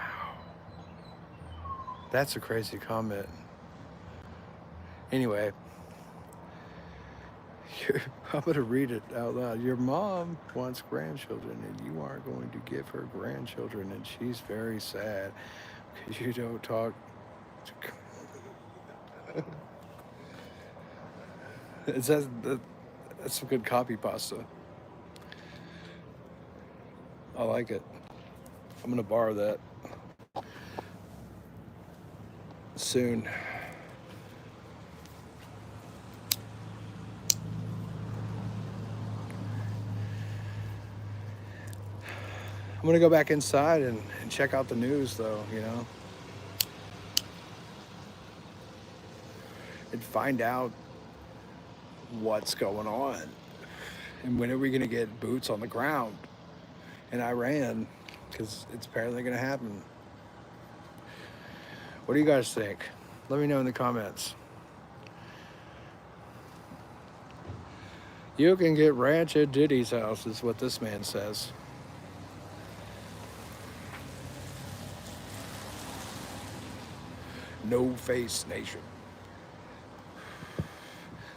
Speaker 1: that's a crazy comment. Anyway, I'm going to read it out loud. Your mom wants grandchildren, and you aren't going to give her grandchildren, and she's very sad because you don't talk. It says that's some good copy pasta. I like it. I'm going to borrow that soon. I'm going to go back inside and check out the news, though, you know, and find out what's going on. And when are we going to get boots on the ground in Iran? Because it's apparently going to happen. What do you guys think? Let me know in the comments. You can get ranch at Diddy's house, is what this man says. No face nation.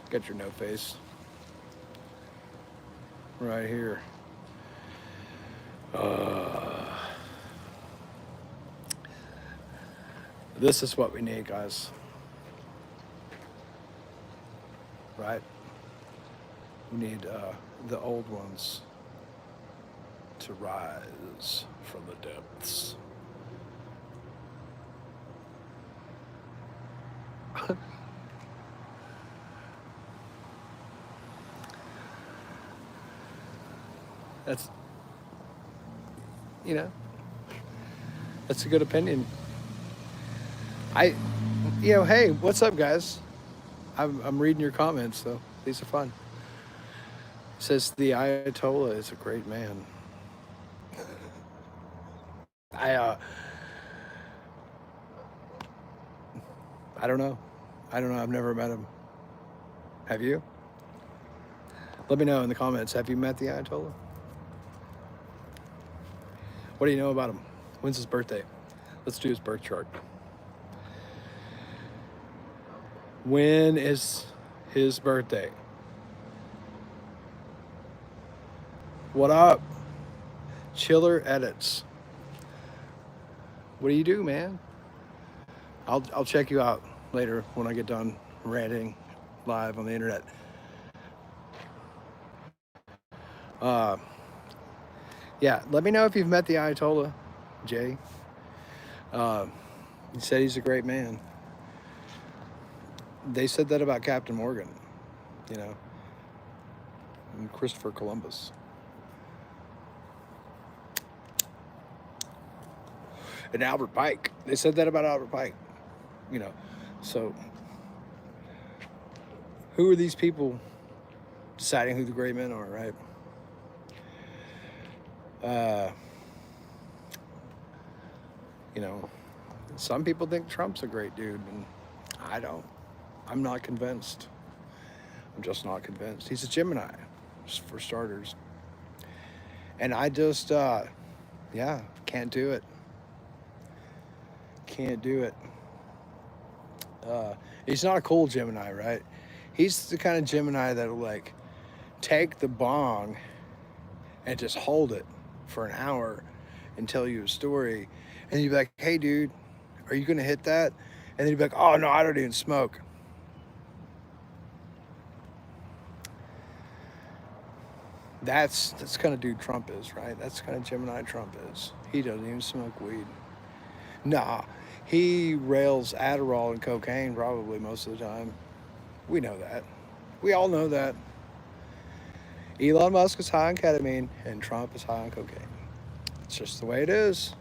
Speaker 1: Get your no face. Right here. This is what we need, guys. Right? We need the old ones to rise from the depths. That's, you know, that's a good opinion. Hey, what's up, guys? I'm reading your comments, though. These are fun. It says the Ayatollah is a great man. I don't know. I've never met him. Have you? Let me know in the comments. Have you met the Ayatollah? What do you know about him? When's his birthday? Let's do his birth chart. When is his birthday? What up? Chiller Edits. What do you do, man? I'll check you out later when I get done ranting live on the internet. Yeah, let me know if you've met the Ayatollah, Jay. He said he's a great man. They said that about Captain Morgan, you know, and Christopher Columbus. And Albert Pike. They said that about Albert Pike, you know. So who are these people deciding who the great men are, right? You know, some people think Trump's a great dude, and I don't. I'm not convinced. I'm just not convinced. He's a Gemini, just for starters. And I just, can't do it. Can't do it. He's not a cool Gemini, right? He's the kind of Gemini that'll, like, take the bong and just hold it for an hour and tell you a story. And you'd be like, hey, dude, are you going to hit that? And then you'd be like, oh, no, I don't even smoke. That's the kind of dude Trump is, right? That's the kind of Gemini Trump is. He doesn't even smoke weed. Nah, he rails Adderall and cocaine probably most of the time. We know that. We all know that. Elon Musk is high on ketamine and Trump is high on cocaine. It's just the way it is.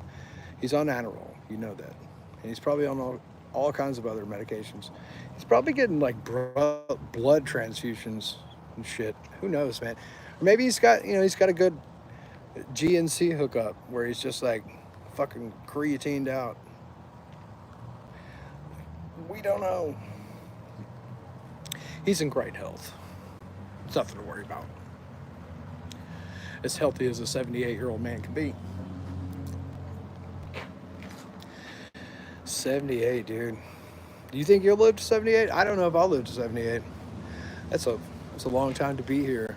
Speaker 1: He's on Adderall. You know that. And he's probably on all kinds of other medications. He's probably getting like blood transfusions and shit. Who knows, man? Maybe he's got, he's got a good GNC hookup where he's just like fucking creatined out. We don't know. He's in great health. It's nothing to worry about. As healthy as a 78-year-old man can be. 78, dude. Do you think you'll live to 78? I don't know if I'll live to 78. That's a long time to be here.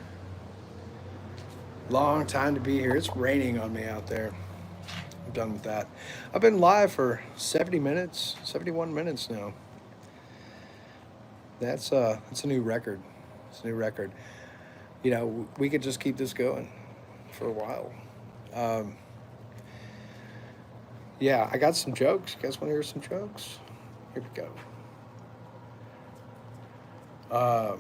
Speaker 1: Long time to be here. It's raining on me out there. I'm done with that. I've been live for 70 minutes, 71 minutes now. That's a new record. It's a new record. We could just keep this going for a while. Yeah, I got some jokes. You guys want to hear some jokes? Here we go. Uh,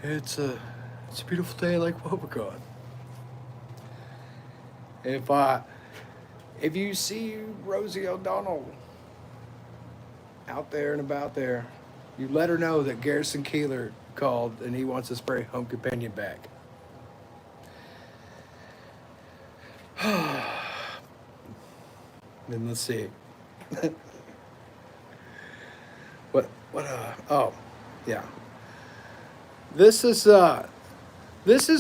Speaker 1: it's a beautiful day like what we're going. If you see Rosie O'Donnell out there and about there, you let her know that Garrison Keillor called and he wants his spray home companion back. Then let's see. Oh, yeah. This is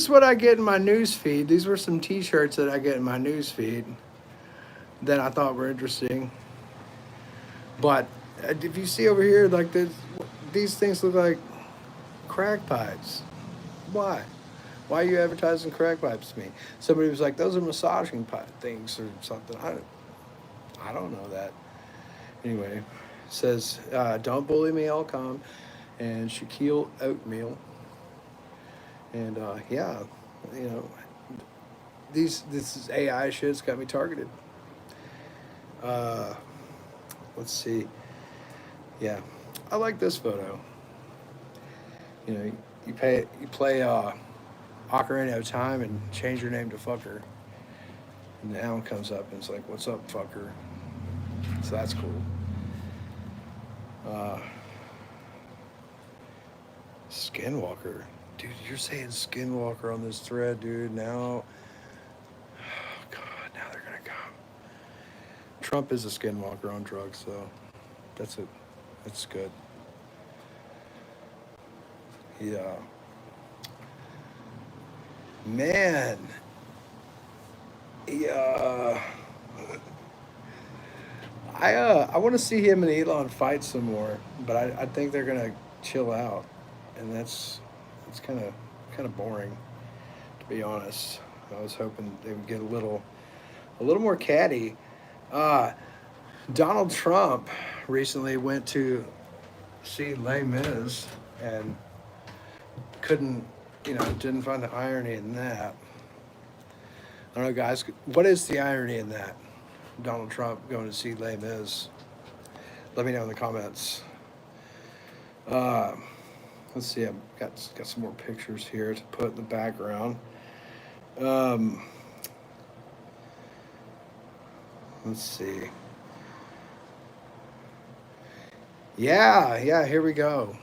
Speaker 1: what I get in my news feed. These were some t-shirts that I get in my news feed that I thought were interesting. But if you see over here, like these things look like crack pipes. Why? Why are you advertising crack pipes to me? Somebody was like, those are massaging pipe things or something. I don't know that. Anyway, it says, don't bully me, I'll come. And Shaquille Oatmeal. And yeah, this is AI shit's got me targeted. Let's see. Yeah, I like this photo. You play Ocarina of Time and change your name to fucker. And the owl comes up and it's like, what's up, fucker? So that's cool. Skinwalker. Dude, you're saying Skinwalker on this thread, dude. Now, oh God, now they're going to come. Trump is a Skinwalker on drugs, so that's good. Yeah. Man. Yeah. I want to see him and Elon fight some more, but I think they're gonna chill out, and it's kind of boring, to be honest. I was hoping they would get a little more catty. Donald Trump recently went to see Les Mis and didn't find the irony in that. I don't know, guys. What is the irony in that? Donald Trump going to see Les Mis? Let me know in the comments. Let's see. I've got some more pictures here to put in the background. Let's see. Yeah. Here we go.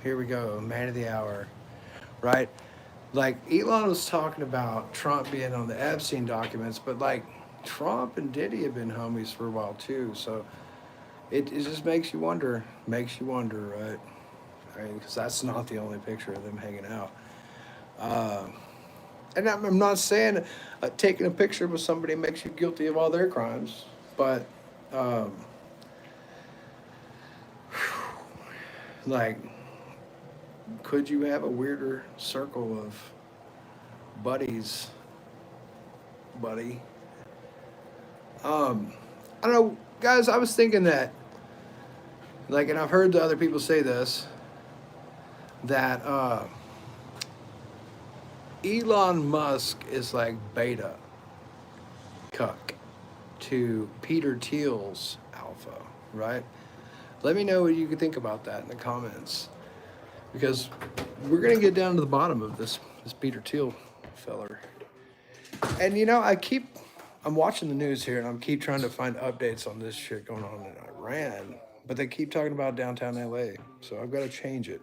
Speaker 1: Man of the hour, right? Like Elon was talking about Trump being on the Epstein documents, but like Trump and Diddy have been homies for a while too. So it just makes you wonder, right? I mean, because that's not the only picture of them hanging out. And I'm not saying taking a picture with somebody makes you guilty of all their crimes, but like, could you have a weirder circle of buddies, buddy? I don't know, guys. I was thinking that, like, and I've heard the other people say this, that Elon Musk is like beta cuck to Peter Thiel's alpha, right? Let me know what you can think about that in the comments, because we're gonna get down to the bottom of this Peter Thiel feller. And I'm watching the news here, and I'm keep trying to find updates on this shit going on in Iran. but they keep talking about downtown LA, so I've got to change it.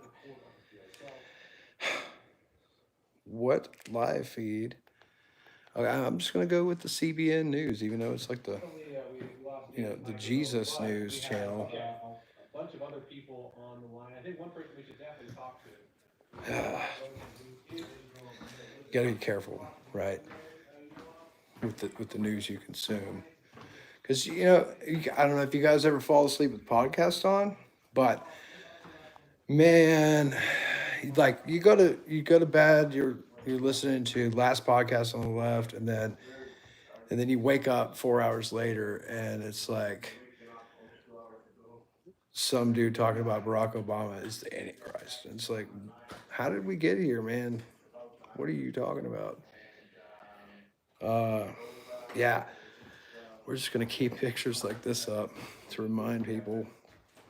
Speaker 1: What live feed? Okay, I'm just gonna go with the CBN News, even though it's like the the Jesus News channel. Gotta be careful, right, with the news you consume, because I don't know if you guys ever fall asleep with podcasts on, but man, like you go to bed, you're listening to last podcast on the left, and then you wake up 4 hours later, and it's like some dude talking about Barack Obama is the Antichrist. And it's like, how did we get here, man? What are you talking about? Uh, yeah, we're just gonna keep pictures like this up to remind people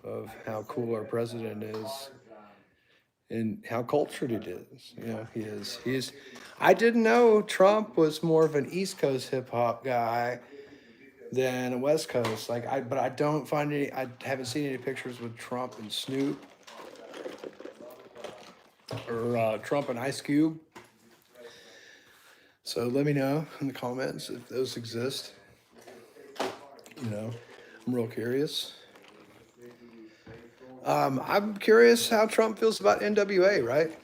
Speaker 1: of how cool our president is and how cultured it is. He is. He is. I didn't know Trump was more of an East Coast hip hop guy than a West Coast. But I don't find any. I haven't seen any pictures with Trump and Snoop or Trump and Ice Cube. So let me know in the comments if those exist. I'm real curious. I'm curious how Trump feels about NWA, right?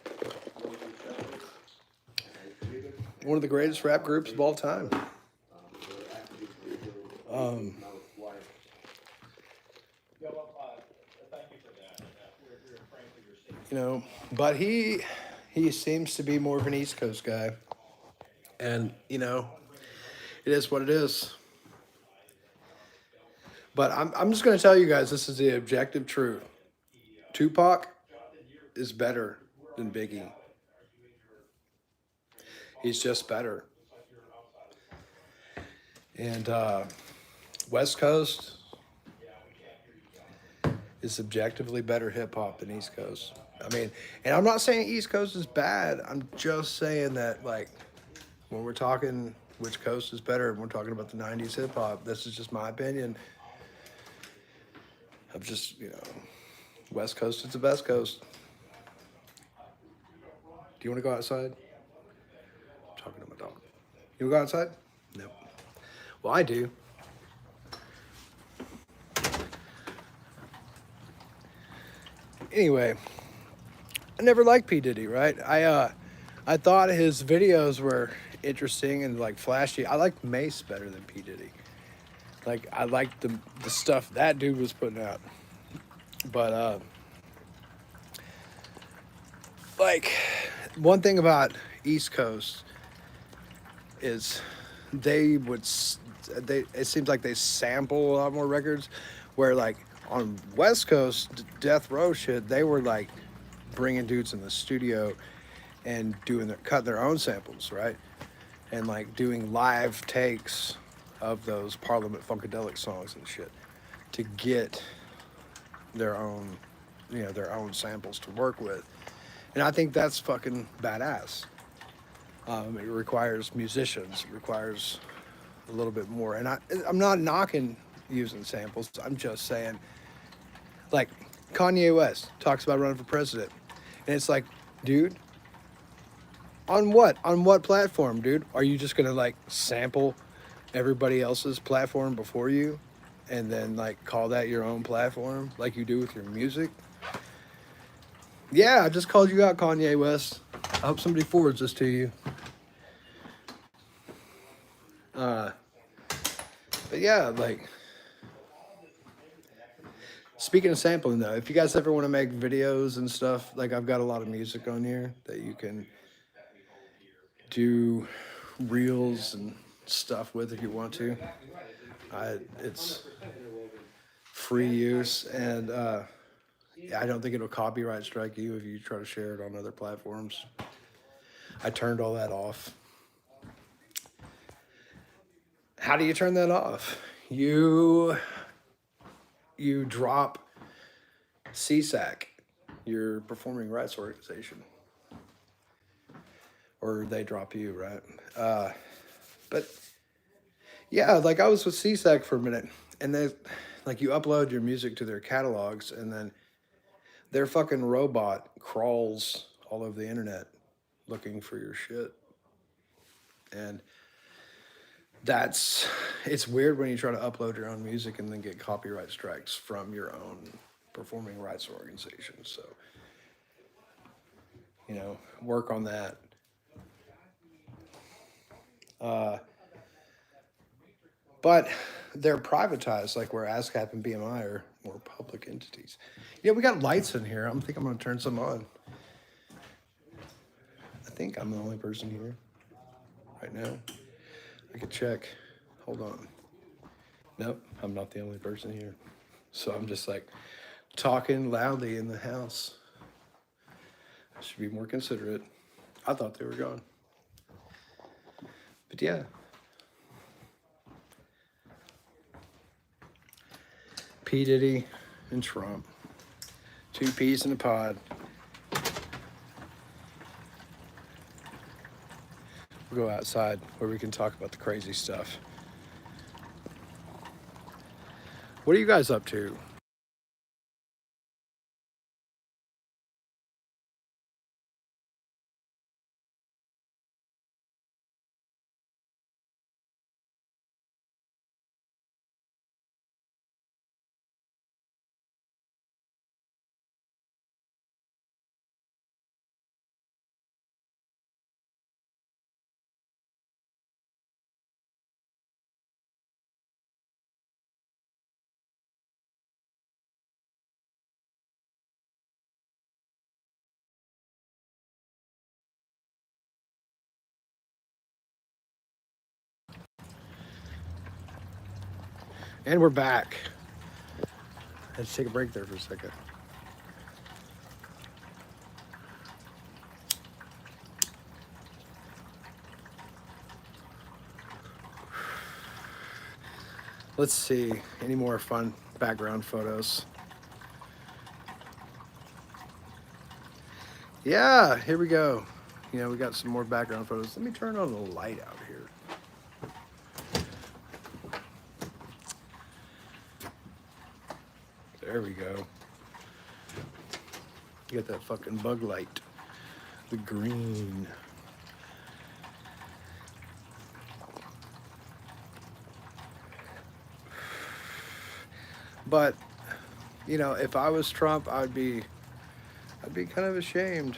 Speaker 1: One of the greatest rap groups of all time. But he seems to be more of an East Coast guy. And, it is what it is. But I'm just going to tell you guys, this is the objective truth. Tupac is better than Biggie. He's just better. And West Coast is subjectively better hip hop than East Coast. I mean, and I'm not saying East Coast is bad. I'm just saying that, like, when we're talking which coast is better, and we're talking about the 90s hip hop, this is just my opinion. I'm just, West Coast is the best coast. Do you want to go outside? I'm talking to my dog. You want to go outside? No. Well, I do. Anyway, I never liked P. Diddy, right? I thought his videos were interesting and like flashy. I liked Mace better than P. Diddy. Like, I liked the stuff that dude was putting out. But like, one thing about East Coast is it seems like they sample a lot more records, where like on West Coast Death Row shit, they were like bringing dudes in the studio and cutting their own samples, right? And like doing live takes of those Parliament Funkadelic songs and shit to get their own samples to work with. And I think that's fucking badass. It requires musicians. It requires a little bit more. And I'm not knocking using samples. I'm just saying, like, Kanye West talks about running for president. And it's like, dude, on what? On what platform, dude? Are you just going to, like, sample everybody else's platform before you and then, like, call that your own platform like you do with your music? Yeah, I just called you out, Kanye West. I hope somebody forwards this to you. But yeah, like, speaking of sampling though, if you guys ever want to make videos and stuff, like, I've got a lot of music on here that you can do reels and stuff with if you want to. It's free use, and I don't think it'll copyright strike you if you try to share it on other platforms. I turned all that off. How do you turn that off? You drop CSAC, your performing rights organization, or they drop you, right? But yeah, like, I was with CSAC for a minute, and like you upload your music to their catalogs, and then their fucking robot crawls all over the internet looking for your shit. And it's weird when you try to upload your own music and then get copyright strikes from your own performing rights organization. So, work on that. But they're privatized, like where ASCAP and BMI are more public entities. Yeah, we got lights in here. I think I'm going to turn some on. I think I'm the only person here right now. I could check. Hold on. Nope, I'm not the only person here. So I'm just like talking loudly in the house. I should be more considerate. I thought they were gone. But yeah. P. Diddy and Trump. 2 peas in a pod. We'll go outside where we can talk about the crazy stuff. What are you guys up to? And we're back. Let's take a break there for a second. Let's see. Any more fun background photos? Yeah, here we go. We got some more background photos. Let me turn on the light out here. There we go. You got that fucking bug light. The green. But, if I was Trump, I'd be kind of ashamed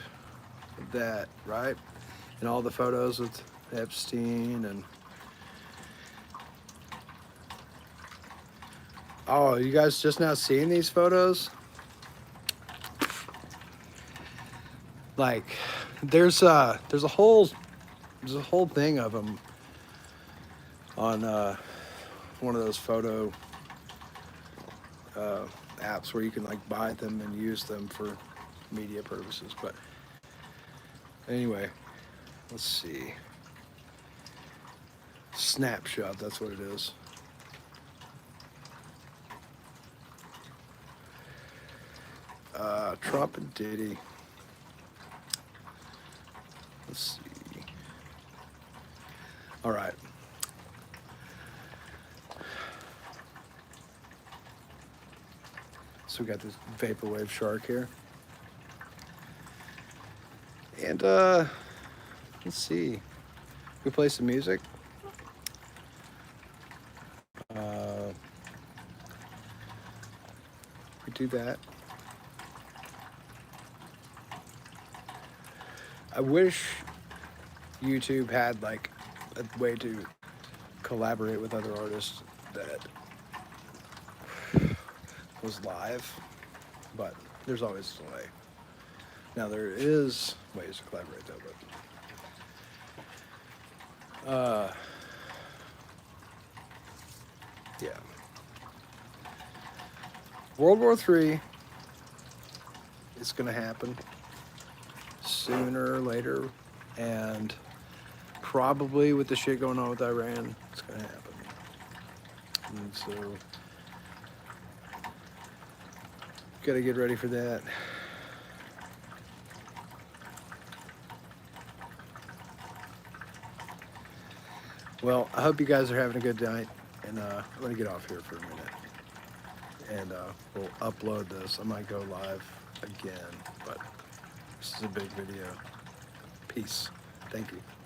Speaker 1: of that, right? And all the photos with Epstein and... Oh, you guys just now seeing these photos? Like, there's a whole thing of them on one of those photo apps where you can like buy them and use them for media purposes. But anyway, let's see. Snapshot, that's what it is. Trump and Diddy. Let's see. All right. So we got this vaporwave shark here. And let's see. We play some music. We do that. I wish YouTube had like a way to collaborate with other artists that was live, but there's always a delay. Now there is ways to collaborate though, but yeah. World War III is gonna happen sooner or later, and probably with the shit going on with Iran, it's gonna happen. And so gotta get ready for that. Well, I hope you guys are having a good night, and I'm gonna get off here for a minute. and we'll upload this. I might go live again, but this is a big video. Peace. Thank you.